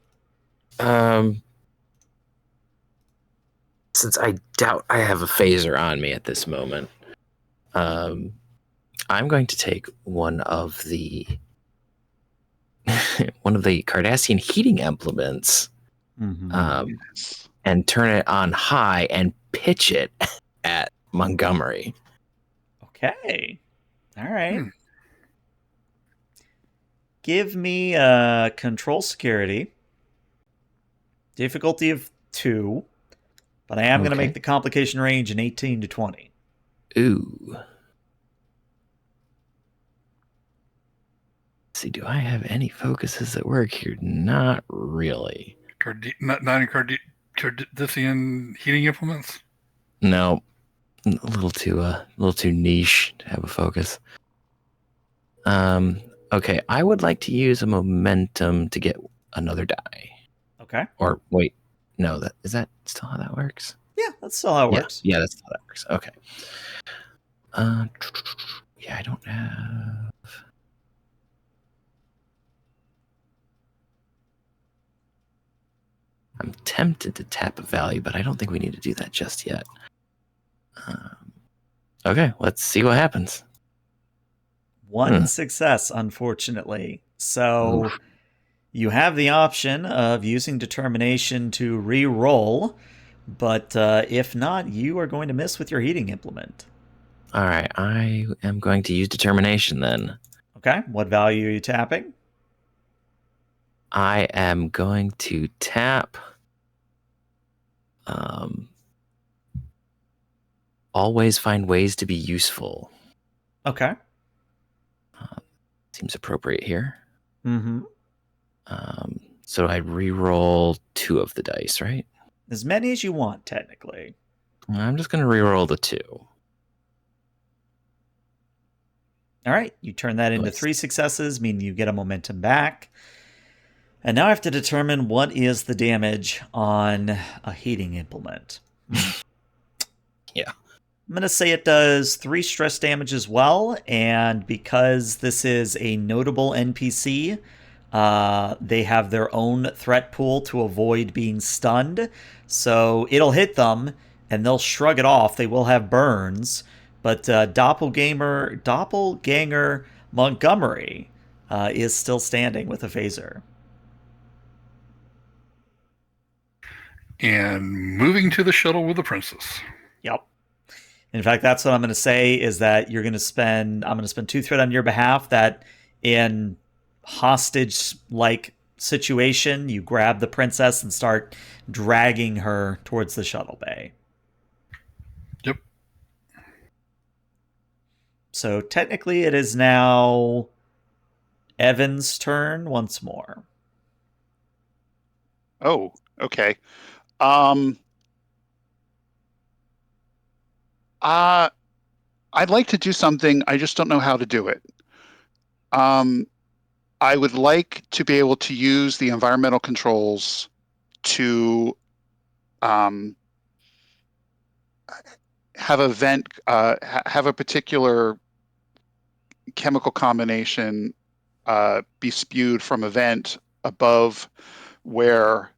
Since I doubt I have a phaser on me at this moment, I'm going to take one of the Cardassian heating implements, and turn it on high and pitch it at Montgomery. Okay. All right. Give me control security. Difficulty of 2. But I am going to make the complication range an 18 to 20. Ooh. Let's see, do I have any focuses that work here? Not really. Not any Cardassian heating implements? No. A little too niche to have a focus. Okay, I would like to use a momentum to get another die. Okay. Or wait, no, is that still how that works? Yeah, that's still how it works. Yeah, that's how that works. Okay. Yeah, I don't have... I'm tempted to tap a value, but I don't think we need to do that just yet. Okay, let's see what happens. 1 success, unfortunately. So you have the option of using determination to re-roll, but if not, you are going to miss with your heating implement. All right, I am going to use determination then. Okay, what value are you tapping? I am going to tap always find ways to be useful. Okay. Seems appropriate here. Mm-hmm. So I re-roll 2 of the dice, right? As many as you want, technically. I'm just going to re-roll the 2. All right, you turn that into Nice. 3 successes, meaning you get a momentum back. And now I have to determine what is the damage on a heating implement. Yeah. I'm going to say it does 3 stress damage as well, and because this is a notable NPC, they have their own threat pool to avoid being stunned, so it'll hit them, and they'll shrug it off. They will have burns, but Doppelganger Montgomery is still standing with a phaser. And moving to the shuttle with the princess. Yep. In fact, that's what I'm going to say is that I'm going to spend 2 threat on your behalf that in hostage-like situation, you grab the princess and start dragging her towards the shuttle bay. Yep. So technically it is now Evan's turn once more. Oh, okay. I'd like to do something. I just don't know how to do it. I would like to be able to use the environmental controls to have have a particular chemical combination be spewed from a vent above where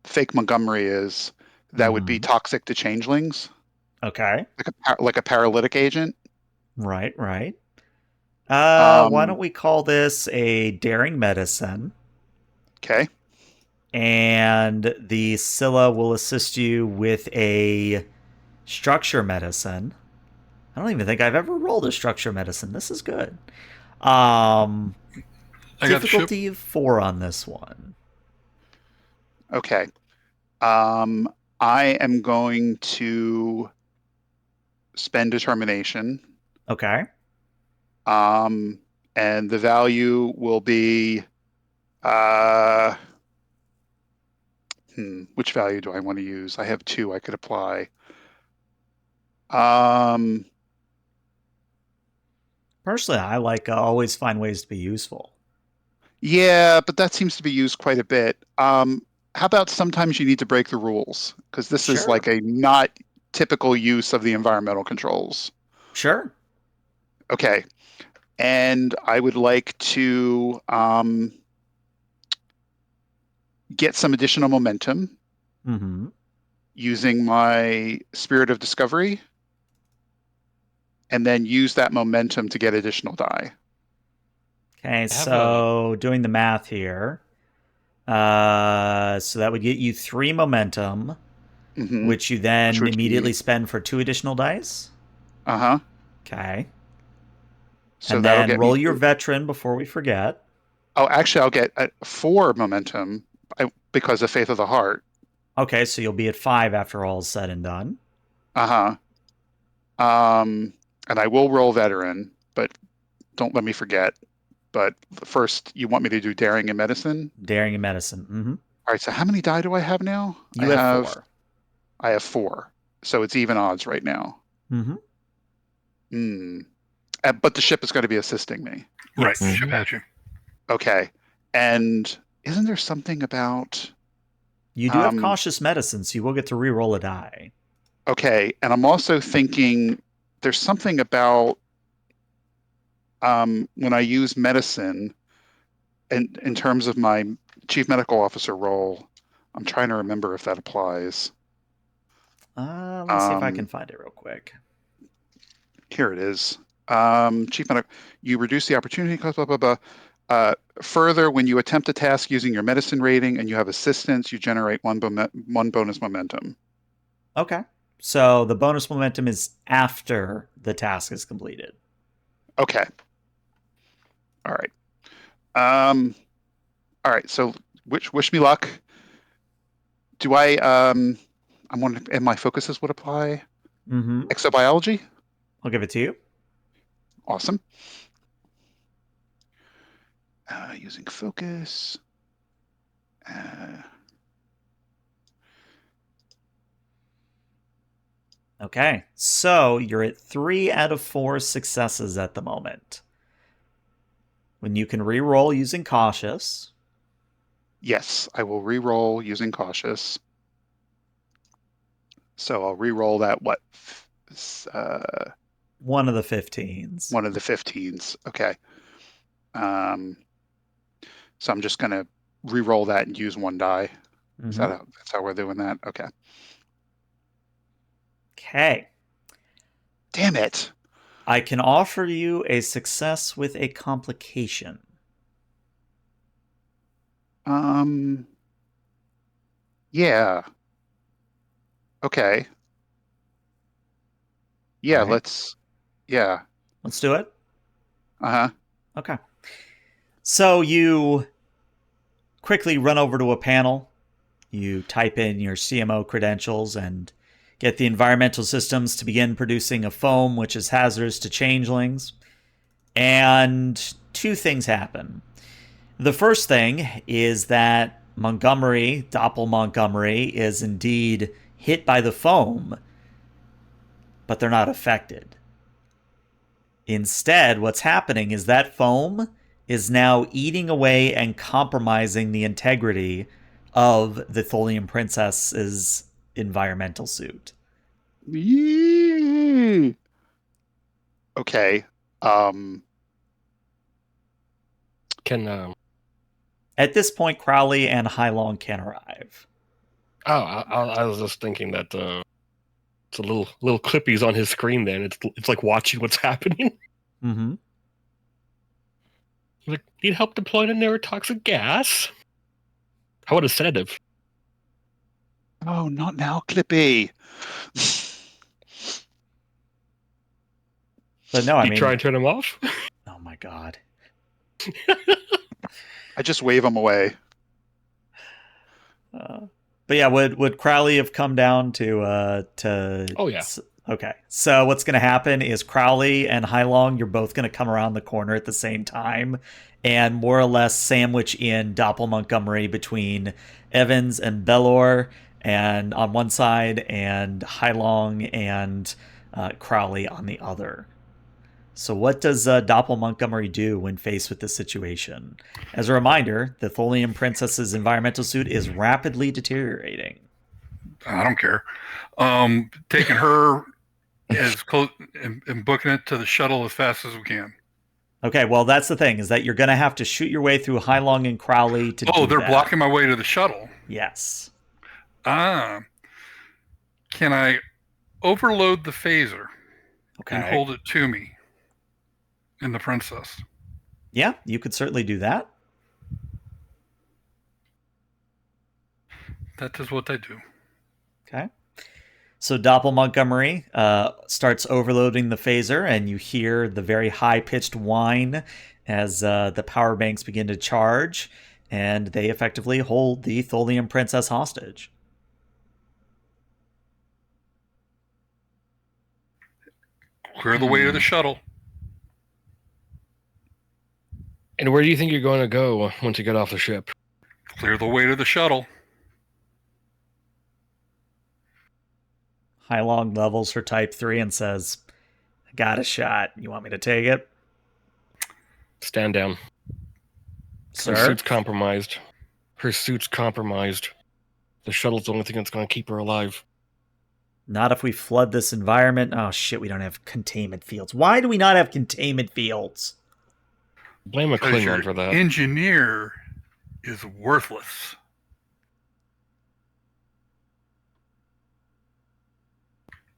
fake Montgomery is. That would be toxic to changelings. Okay. Like a paralytic agent. Right. Why don't we call this a daring medicine? Okay. And the Scylla will assist you with a structure medicine. I don't even think I've ever rolled a structure medicine. This is good. I got the ship. Difficulty of 4 on this one. Okay. I am going to spend determination. Okay. And the value will be which value do I want to use? I have 2 I could apply. Personally, I like always find ways to be useful. Yeah, but that seems to be used quite a bit. How about sometimes you need to break the rules? Because this is Sure. like a not typical use of the environmental controls. Sure. Okay. And I would like to get some additional momentum using my Spirit of Discovery, and then use that momentum to get additional die. Okay, so doing the math here. So that would get you 3 momentum, which you then immediately spend for 2 additional dice. Uh-huh. Okay. So and that'll then get roll me your veteran before we forget. Oh, actually, I'll get 4 momentum because of Faith of the Heart. Okay, so you'll be at 5 after all is said and done. Uh-huh. And I will roll veteran, but don't let me forget. But first, you want me to do daring and medicine? Daring and medicine. Mm-hmm. All right, so how many die do I have now? You have 4. I have 4. So it's even odds right now. Mm-hmm. But the ship is going to be assisting me. Right, the ship has you. Okay. And isn't there something about... You do have cautious medicine, so you will get to re-roll a die. Okay, and I'm also thinking there's something about when I use medicine, in terms of my chief medical officer role, I'm trying to remember if that applies. Let me see if I can find it real quick. Here it is. Chief medical, you reduce the opportunity cost, blah, blah, blah. Further, when you attempt a task using your medicine rating and you have assistance, you generate one bonus momentum. Okay. So the bonus momentum is after the task is completed. Okay. All right. All right. So wish me luck. Do I I'm wondering if my focuses would apply? Exobiology? I'll give it to you. Awesome. Using focus. Okay, so you're at 3 out of 4 successes at the moment. When you can re-roll using cautious. Yes, I will re-roll using cautious. So I'll re-roll that, what? One of the 15s. One of the 15s. Okay. So I'm just going to re-roll that and use 1 die. Is Mhm. that's how we're doing that? Okay. Okay. Damn it. I can offer you a success with a complication. Yeah. Okay. Yeah, All right. yeah. Let's do it. Uh-huh. Okay. So you quickly run over to a panel. You type in your CMO credentials and get the environmental systems to begin producing a foam which is hazardous to changelings. And 2 things happen. The first thing is that Montgomery, Doppel Montgomery, is indeed hit by the foam, but they're not affected. Instead, what's happening is that foam is now eating away and compromising the integrity of the Tholian Princess's environmental suit. Yee. Okay. Can At this point, Crowley and Hylong can arrive. I was just thinking that it's a little clippies on his screen. Then it's like watching what's happening. Mm-hmm. Like, need help deploying a neurotoxic gas? How about a sedative? Oh, not now, Clippy. But no, I You try mean, and turn him off? oh my god. I just wave him away. But yeah, would Crowley have come down to? Oh yeah. Okay, so what's going to happen is Crowley and Hylong, you're both going to come around the corner at the same time, and more or less sandwich in Doppel Montgomery between Evans and Bellor, and on one side, and Hylong and Crowley on the other. So what does Doppel Montgomery do when faced with this situation? As a reminder, the Tholian Princess's environmental suit is rapidly deteriorating. I don't care. Taking her as close and booking it to the shuttle as fast as we can. Okay, well, that's the thing, is that you're going to have to shoot your way through Hylong and Crowley to do that. Oh, they're blocking my way to the shuttle. Yes. Can I overload the phaser and Okay. hold it to me in the princess? Yeah, you could certainly do that. That is what I do. Okay. So Doppel Montgomery starts overloading the phaser, and you hear the very high-pitched whine as the power banks begin to charge, and they effectively hold the Tholian Princess hostage. Clear the way to the shuttle. And where do you think you're going to go once you get off the ship? Clear the way to the shuttle. Hylong levels her Type 3 and says, I got a shot. You want me to take it? Stand down. Sir? Her suit's compromised. Her suit's compromised. The shuttle's the only thing that's going to keep her alive. Not if we flood this environment. Oh shit, we don't have containment fields. Why do we not have containment fields? Blame a Because your Klingon for that. engineer is worthless.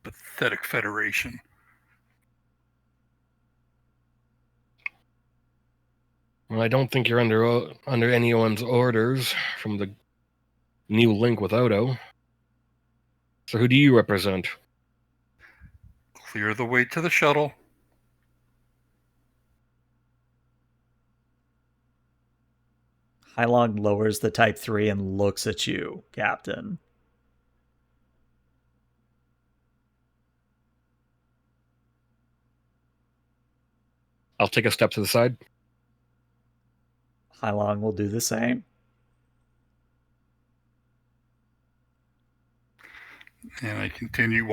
Pathetic Federation. Well, I don't think you're under anyone's orders from the new link with Odo. So who do you represent? Clear the way to the shuttle. Hylong lowers the Type 3 and looks at you, Captain. I'll take a step to the side. Hylong will do the same. And I continue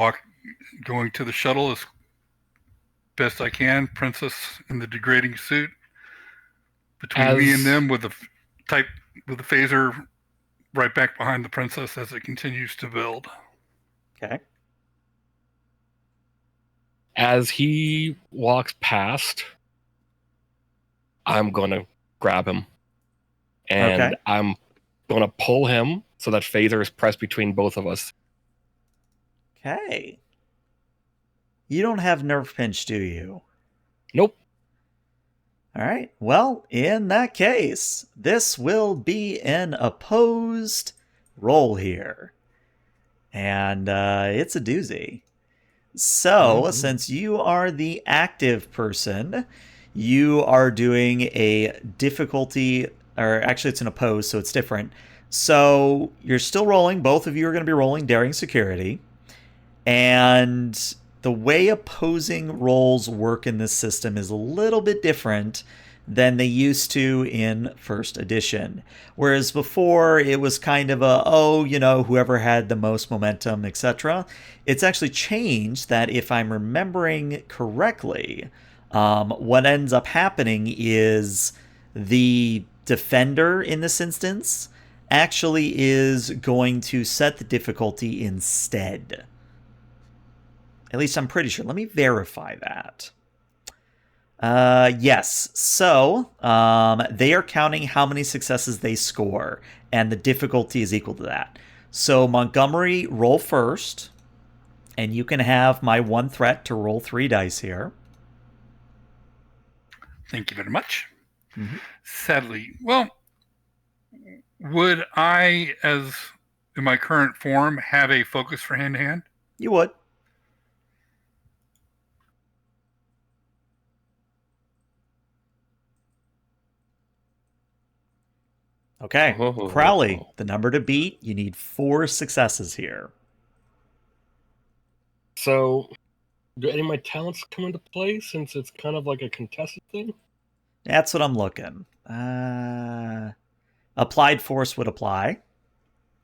going to the shuttle as best I can. Princess in the degrading suit. Between me and them with the phaser right back behind the princess as it continues to build. Okay. As he walks past, I'm going to grab him. And Okay. I'm going to pull him so that phaser is pressed between both of us. Okay. You don't have nerve pinch, do you? Nope. All right. Well, in that case, this will be an opposed roll here. And it's a doozy. So, since you are the active person, you are doing a difficulty, or actually it's an oppose, so it's different. So, you're still rolling. Both of you are going to be rolling Daring Security. And the way opposing rolls work in this system is a little bit different than they used to in first edition. Whereas before it was kind of whoever had the most momentum, etc. It's actually changed that if I'm remembering correctly, what ends up happening is the defender in this instance actually is going to set the difficulty instead. At least I'm pretty sure. Let me verify that. Yes. So they are counting how many successes they score, and the difficulty is equal to that. So Montgomery, roll first, and you can have my one threat to roll 3 dice here. Thank you very much. Mm-hmm. Sadly, well, would I, as in my current form, have a focus for hand-to-hand? You would. Okay, Crowley, the number to beat, you need 4 successes here. So, do any of my talents come into play since it's kind of like a contested thing? That's what I'm looking. Applied force would apply.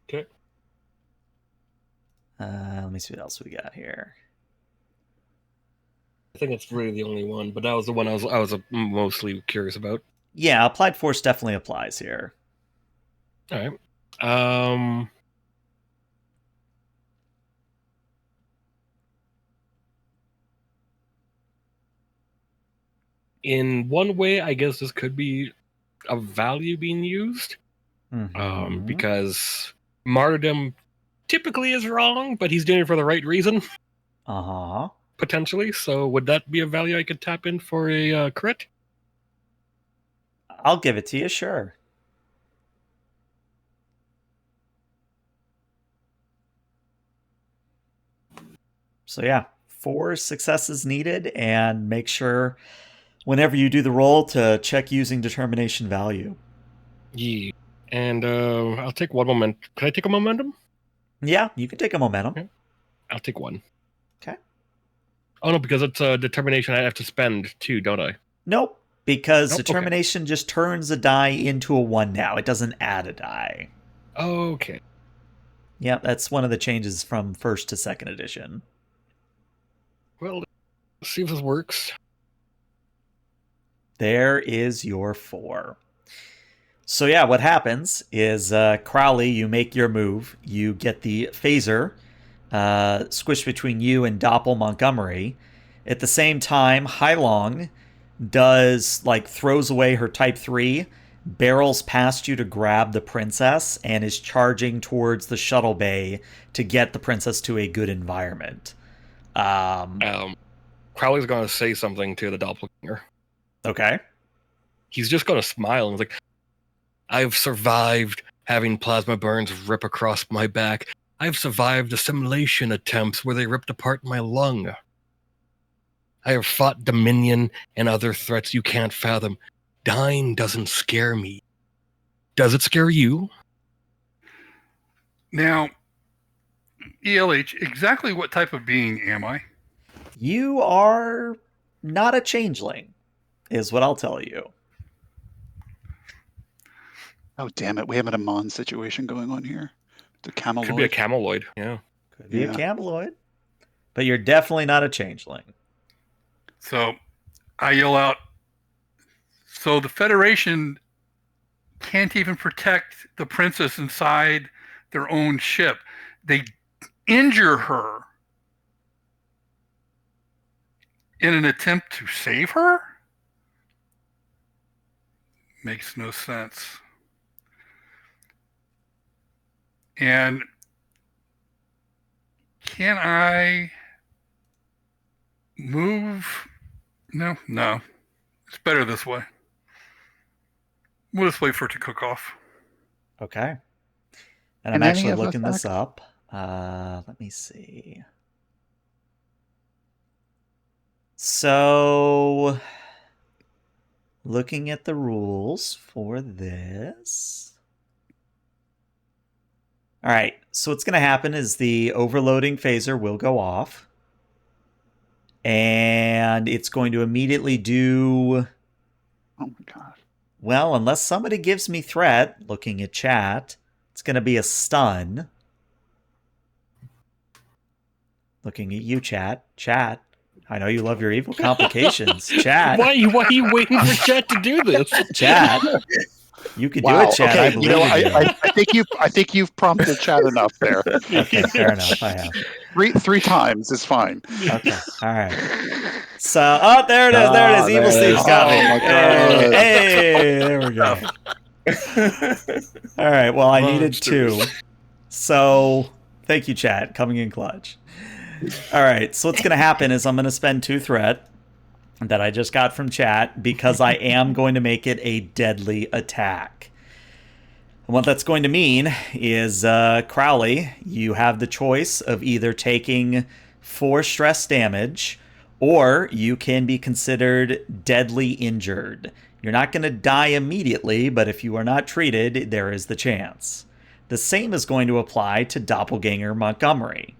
Okay. Let me see what else we got here. I think it's really the only one, but that was the one I was mostly curious about. Yeah, applied force definitely applies here. All right. In one way, I guess this could be a value being used, because martyrdom typically is wrong, but he's doing it for the right reason. Potentially. So would that be a value I could tap in for a crit? I'll give it to you, sure. So yeah, 4 successes needed, and make sure whenever you do the roll to check using determination value. Yeah. And I'll take one moment. Can I take a momentum? Yeah, you can take a momentum. Okay. I'll take 1. Okay. Oh no, because it's a determination I have to spend too, don't I? Nope, because determination just turns a die into a 1 now. It doesn't add a die. Okay. Yeah, that's one of the changes from first to second edition. Well, let's see if this works. There is your 4. So yeah, what happens is Crowley, you make your move. You get the phaser squished between you and Doppel Montgomery. At the same time, Hailong throws away her Type 3, barrels past you to grab the princess, and is charging towards the shuttle bay to get the princess to a good environment. Crowley's going to say something to the doppelganger. Okay. He's just going to smile and he's like, I've survived having plasma burns rip across my back. I've survived assimilation attempts where they ripped apart my lung. I have fought Dominion and other threats you can't fathom. Dying doesn't scare me. Does it scare you? Now, ELH, exactly what type of being am I? You are not a changeling, is what I'll tell you. Oh, damn it. We have an Amon situation going on here. The cameloid. Could be a cameloid, yeah. Could be a Cameloid. But you're definitely not a changeling. So I yell out, so the Federation can't even protect the princess inside their own ship. They injure her in an attempt to save her? Makes no sense. And can I move? No. It's better this way. We'll just wait for it to cook off. Okay. And Can I'm any actually of us looking this act? up. Let me see. So, looking at the rules for this. All right. So what's going to happen is the overloading phaser will go off. And it's going to immediately do... Oh my gosh. Well, unless somebody gives me threat, looking at chat, it's going to be a stun. Looking at you, chat. Chat. I know you love your evil complications. Chat. Why are you waiting for chat to do this? Chat. You could do Wow. it, chat. Okay. I believe in you. I think you've prompted chat enough there. Okay, fair enough. I have. Three times is fine. Okay. All right. So, oh, there it is. There it is. Evil there it Steve's is. got me. Oh my Hey, God. hey, there we go. All right. Well, I needed two. So, thank you, chat. Coming in clutch. All right. So, what's going to happen is I'm going to spend 2 threat that I just got from chat because I am going to make it a deadly attack. And what that's going to mean is, Crowley, you have the choice of either taking 4 stress damage or you can be considered deadly injured. You're not going to die immediately, but if you are not treated, there is the chance. The same is going to apply to Doppelganger Montgomery.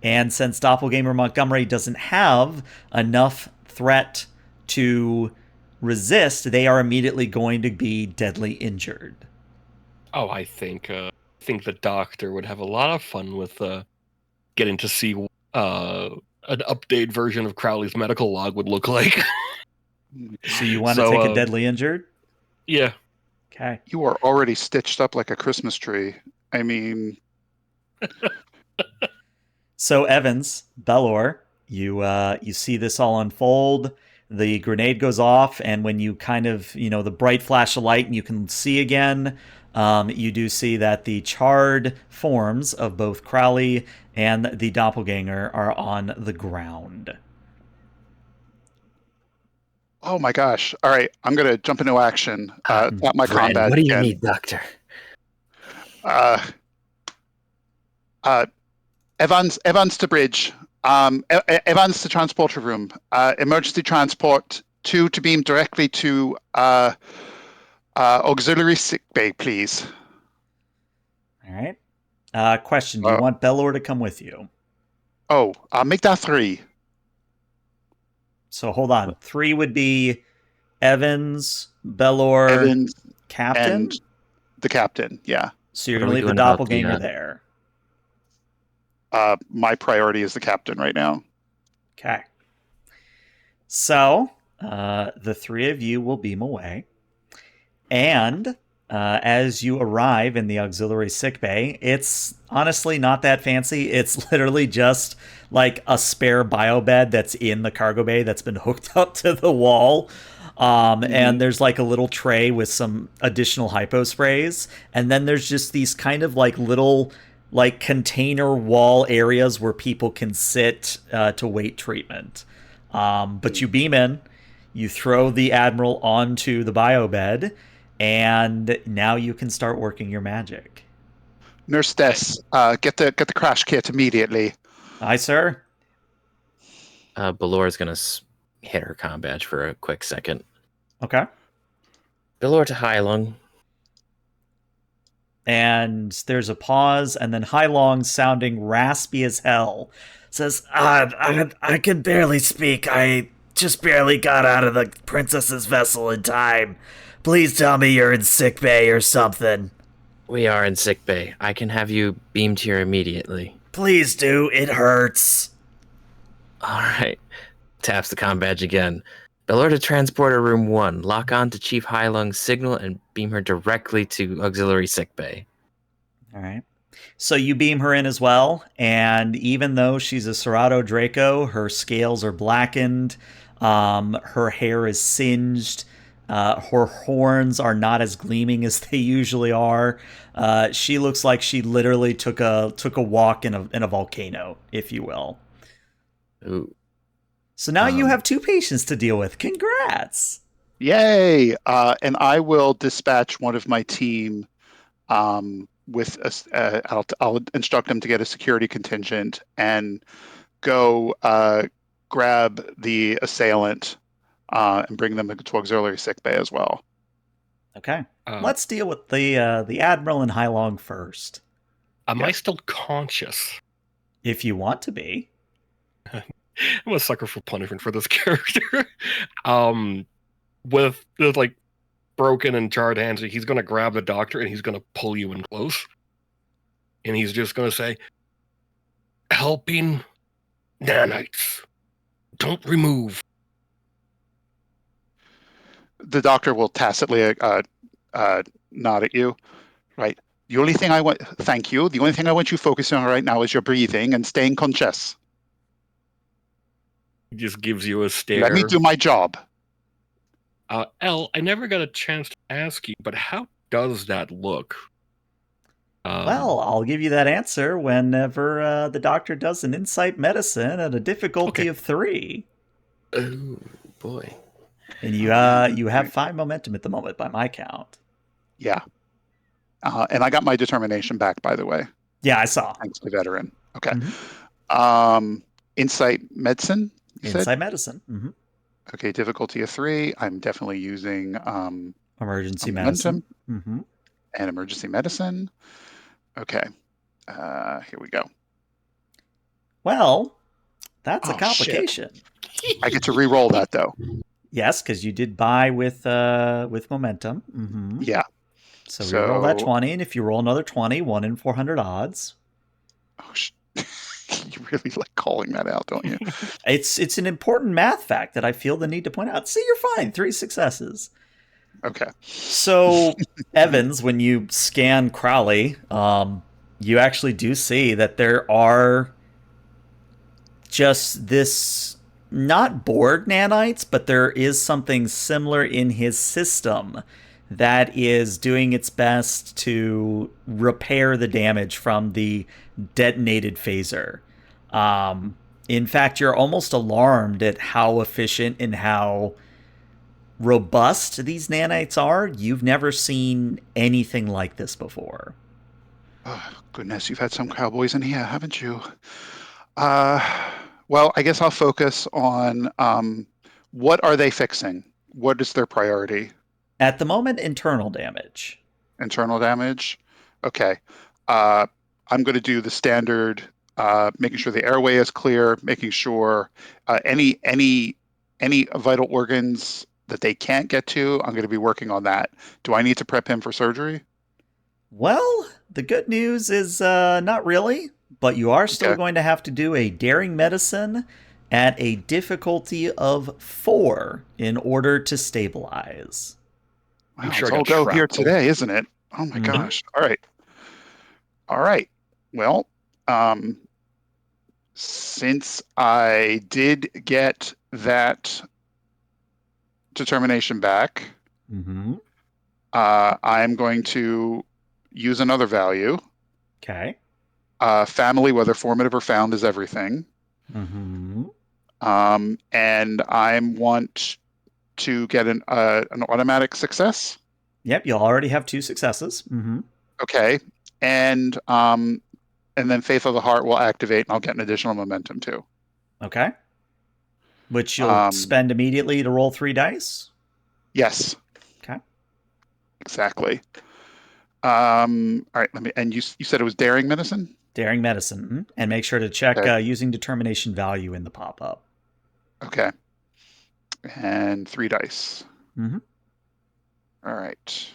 And since Doppelganger Montgomery doesn't have enough threat to resist, they are immediately going to be deadly injured. Oh, I think the doctor would have a lot of fun with getting to see an update version of Crowley's medical log would look like. So you want to take a deadly injured? Yeah. Okay. You are already stitched up like a Christmas tree. I mean, So Evans, Belor, you see this all unfold. The grenade goes off, and when you kind of, the bright flash of light and you can see again, you do see that the charred forms of both Crowley and the doppelganger are on the ground. oh my gosh. All right, I'm gonna jump into action. Tap my Bren, combat what do you again. need, Doctor? Evans to bridge. Evans to transporter room. Emergency transport 2 to beam directly to auxiliary sick bay, please. All right. Question: do you want Belor to come with you? Oh, make that 3. So hold on. 3 would be Evans, Belor, Evans Captain. and the captain. Yeah. So you're What going are to we leave the doing about doppelganger the, there. My priority is the captain right now. Okay. So the 3 of you will beam away. And as you arrive in the auxiliary sickbay, it's honestly not that fancy. It's literally just like a spare biobed that's in the cargo bay that's been hooked up to the wall. And there's like a little tray with some additional hypo sprays. And then there's just these kind of like little like container wall areas where people can sit to wait treatment. But you beam in, you throw the Admiral onto the biobed, and now you can start working your magic. Nurse Des, get the crash kit immediately. Aye, sir. Belor's gonna hit her comm badge for a quick second. Okay. Belor to Hylung. And there's a pause, and then Hylong, sounding raspy as hell, says, I can barely speak. I just barely got out of the princess's vessel in time. Please tell me you're in sickbay or something. We are in sickbay. I can have you beamed here immediately. Please do. It hurts. All right. Taps the comm badge again. Belor to transporter room 1. Lock on to Chief Highlung's signal and beam her directly to auxiliary sickbay. All right. So you beam her in as well, and even though she's a Serato Draco, her scales are blackened, her hair is singed, her horns are not as gleaming as they usually are. She looks like she literally took a walk in a volcano, if you will. Ooh. So now you have 2 patients to deal with. Congrats! Yay! And I will dispatch one of my team with I'll instruct them to get a security contingent and go grab the assailant and bring them to auxiliary sickbay as well. Okay. Let's deal with the Admiral and Hylong first. Am I still conscious? If you want to be. I'm a sucker for punishment for this character. With like broken and charred hands, he's going to grab the doctor and he's going to pull you in close. And he's just going to say, helping nanites. Don't remove. The doctor will tacitly nod at you, right? The only thing I want, thank you. The only thing I want you focusing on right now is your breathing and staying conscious. He just gives you a stare. Let me do my job. Elle, I never got a chance to ask you, but how does that look? Well, I'll give you that answer whenever the doctor does an insight medicine at a difficulty of 3. Oh, boy. And you have 5 momentum at the moment by my count. Yeah. And I got my determination back, by the way. Yeah, I saw. Thanks to veteran. Okay. Mm-hmm. Insight medicine? Insight medicine. Mm-hmm. Okay, difficulty of 3. I'm definitely using emergency medicine. Mm-hmm. And emergency medicine. Okay. Here we go. Well, that's a complication. I get to re-roll that though. Yes, because you did buy with momentum. Mm-hmm. Yeah. So re-roll that 20, and if you roll another 20, 1 in 400 odds. Oh, you really like calling that out, don't you? It's an important math fact that I feel the need to point out. See, you're fine. 3 successes. Okay. So, Evans, when you scan Crowley, you actually do see that there are just this, not Borg nanites, but there is something similar in his system that is doing its best to repair the damage from the detonated phaser. In fact, you're almost alarmed at how efficient and how robust these nanites are. You've never seen anything like this before. Oh, goodness, you've had some cowboys in here, haven't you? Well, I guess I'll focus on what are they fixing? What is their priority? At the moment, internal damage. Internal damage? Okay. I'm going to do the standard, making sure the airway is clear, making sure any vital organs that they can't get to, I'm going to be working on that. Do I need to prep him for surgery? Well, the good news is not really, but you are still going to have to do a daring medicine at a difficulty of 4 in order to stabilize. Wow, it's all go here today, isn't it? Oh my gosh. All right. Well, since I did get that determination back, I'm going to use another value. Okay. Family, whether formative or found, is everything. And I want to get an automatic success. Yep, you'll already have 2 successes. Okay, and then Faith of the Heart will activate, and I'll get an additional momentum too. Okay. Which you'll spend immediately to roll 3 dice? Yes. Okay. Exactly. All right, and you said it was daring medicine? Daring medicine. And make sure to check using determination value in the pop-up. Okay. And 3 dice. All right.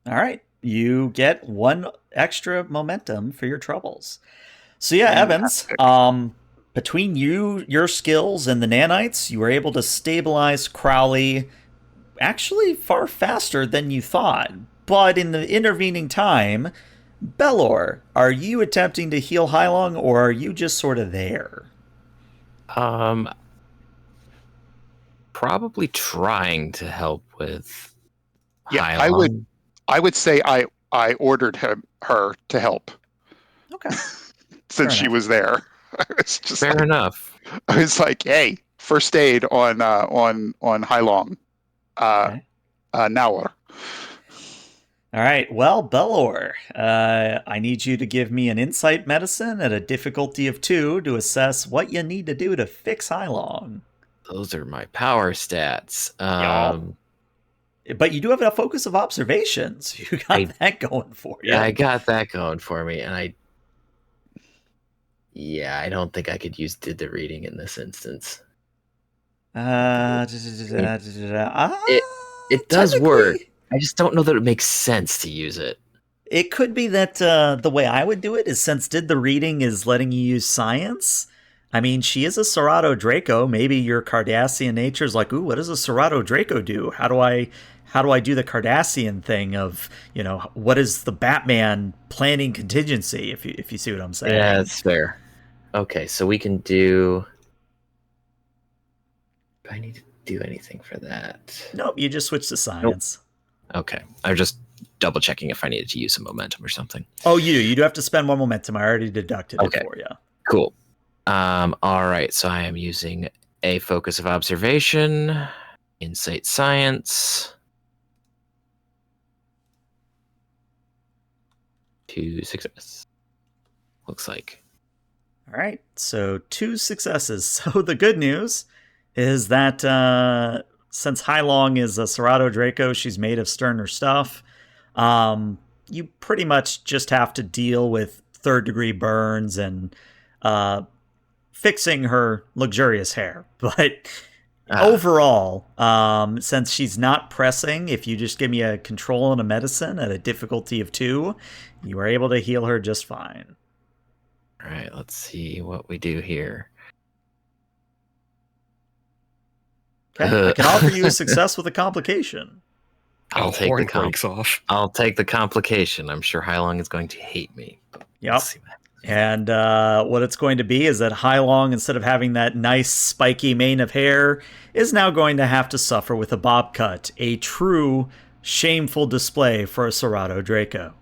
All right. you get 1 extra momentum for your troubles. So yeah, Evans, Fantastic. between your skills and the nanites, you were able to stabilize Crowley actually far faster than you thought. But in the intervening time, Belor, are you attempting to heal Hylong, or are you just sort of there? Probably trying to help with Yeah, Hylon. I would say I ordered her to help Okay. since she enough. was there. I was just Fair like, enough. I was like, hey, first aid on Hylong. Okay. Now. All right. Well, Belor, I need you to give me an insight medicine at a difficulty of 2 to assess what you need to do to fix Hylong. Those are my power stats. But you do have a focus of observations. You got that going for you. I got that going for me, and I don't think I could use did the reading in this instance. It does work. I just don't know that it makes sense to use it. It could be that the way I would do it is, since did the reading is letting you use science. I mean, she is a Serato Draco. Maybe your Cardassian nature is like, ooh, what does a Serato Draco do? How do I do the Cardassian thing of, what is the Batman planning contingency, if you see what I'm saying? Yeah, that's fair. Okay, so we can do... Do I need to do anything for that? Nope, you just switch to science. Nope. Okay, I'm just double checking if I needed to use some momentum or something. Oh, you do have to spend 1 momentum. I already deducted it for you. Cool. All right, so I am using a focus of observation, insight science, 2 success. Looks like. All right, so 2 successes. So the good news is that since Hylong is a Serato Draco, she's made of sterner stuff. You pretty much just have to deal with 3rd-degree burns and fixing her luxurious hair. But overall, since she's not pressing, if you just give me a control and a medicine at a difficulty of 2, you are able to heal her just fine. All right, let's see what we do here. Okay, I can offer you a success with a complication. I'll take the complication. I'm sure Hylong is going to hate me. Yep. And what it's going to be is that Hylong, instead of having that nice spiky mane of hair, is now going to have to suffer with a bob cut, a true shameful display for a Serato Draco.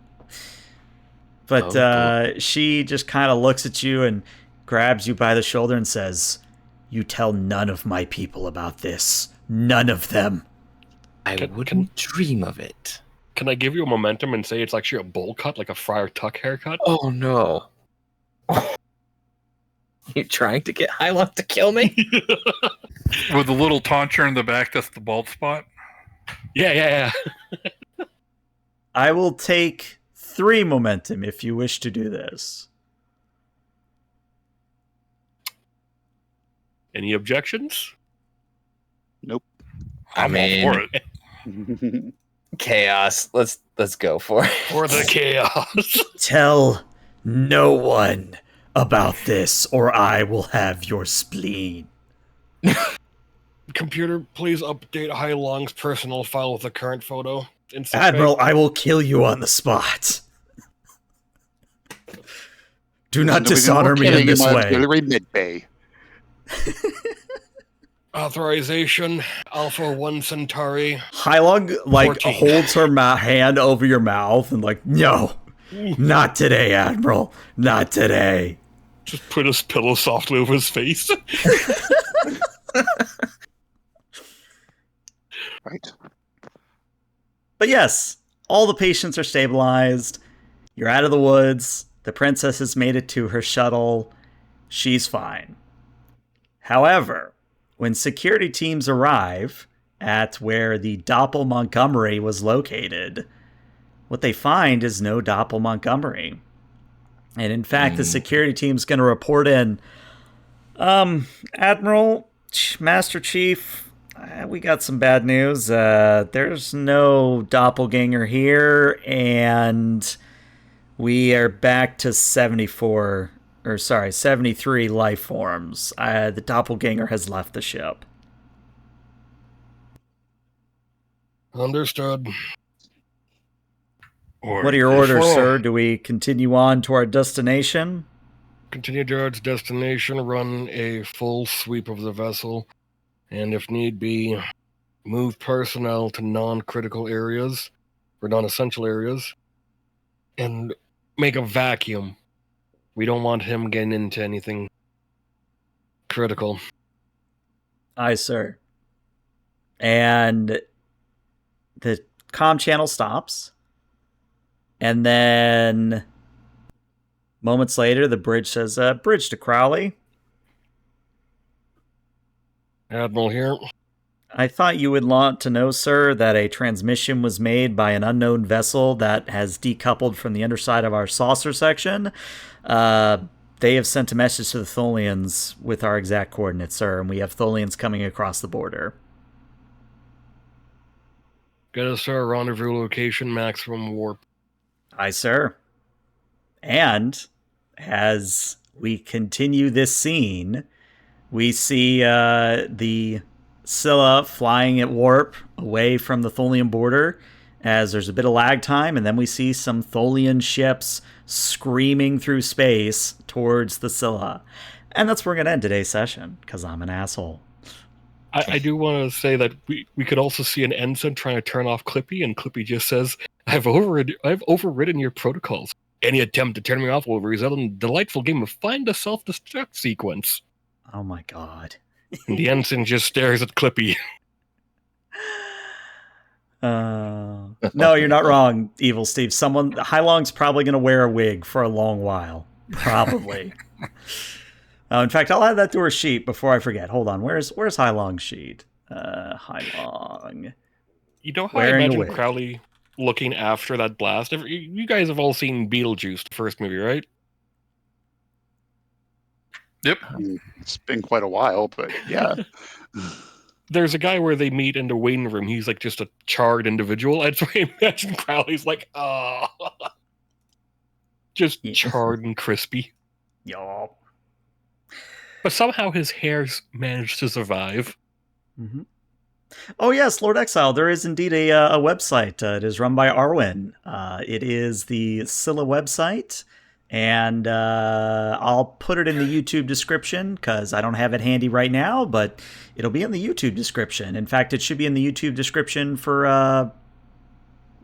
But she just kind of looks at you and grabs you by the shoulder and says, "You tell none of my people about this. None of them." I wouldn't dream of it. Can I give you a momentum and say it's actually a bowl cut, like a Friar Tuck haircut? Oh, no. You trying to get Hylong to kill me? With a little tonsure in the back, that's the bald spot? Yeah. I will take 3 momentum if you wish to do this. Any objections? Nope. I'm all for it. Chaos. Let's go for it. For the chaos. Tell no one about this, or I will have your spleen. Computer, please update Hylong's personal file with the current photo. Admiral, I will kill you on the spot. Do not dishonor me in this way. Authorization, Alpha 1 Centauri. Hylong, 14. Holds her hand over your mouth and no, not today, Admiral. Not today. Just put his pillow softly over his face. Right. But yes, all the patients are stabilized. You're out of the woods. The princess has made it to her shuttle. She's fine. However, when security teams arrive at where the Doppel Montgomery was located, what they find is no Doppel Montgomery. And in fact, the security team's going to report in, Admiral, Master Chief, We got some bad news. There's no doppelganger here, and we are back to 73 life forms. The doppelganger has left the ship. Understood. What are your orders, sir? Do we continue on to our destination? Continue towards destination, run a full sweep of the vessel, and if need be, move personnel to non-critical areas, or non-essential areas, and make a vacuum. We don't want him getting into anything critical. Aye, sir. And the comm channel stops. And then moments later, the bridge says, bridge to Crowley. Admiral here. I thought you would want to know, sir, that a transmission was made by an unknown vessel that has decoupled from the underside of our saucer section. They have sent a message to the Tholians with our exact coordinates, sir, and we have Tholians coming across the border. Get us to our rendezvous location, maximum warp. Aye, sir. And as we continue this scene, we see the Scylla flying at warp away from the Tholian border as there's a bit of lag time, and then we see some Tholian ships screaming through space towards the Scylla. And that's where we're going to end today's session, because I'm an asshole. I do want to say that we could also see an ensign trying to turn off Clippy, and Clippy just says, I've overridden your protocols. Any attempt to turn me off will result in a delightful game of find a self-destruct sequence. Oh my god. And the ensign just stares at Clippy. No, you're not wrong, Evil Steve. Hylong's probably going to wear a wig for a long while. Probably. In fact, I'll add that to her sheet before I forget. Hold on. Where's Hylong's sheet? Hylong. You know how Wearing I a imagine wig. Crowley looking after that blast? You guys have all seen Beetlejuice, the first movie, right? Yep. It's been quite a while, but yeah. There's a guy where they meet in the waiting room. He's like just a charred individual. That's why I imagine Crowley's like, just charred and crispy. Yup. But somehow his hair's managed to survive. Mm-hmm. Oh yes, Lord Exile. There is indeed a website. It is run by Arwen. It is the Scylla website, and I'll put it in the YouTube description because I don't have it handy right now, but it'll be in the YouTube description. In fact, it should be in the YouTube description for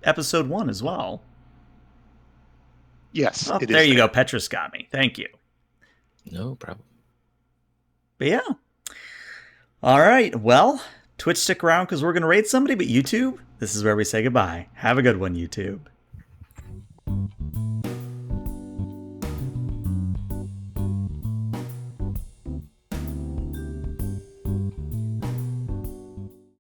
episode 1 as well. Yes, Oh, it there is you go. Petrus got me. Thank you. No problem. But yeah. All right. Well, Twitch, stick around because we're going to raid somebody, but YouTube, this is where we say goodbye. Have a good one, YouTube.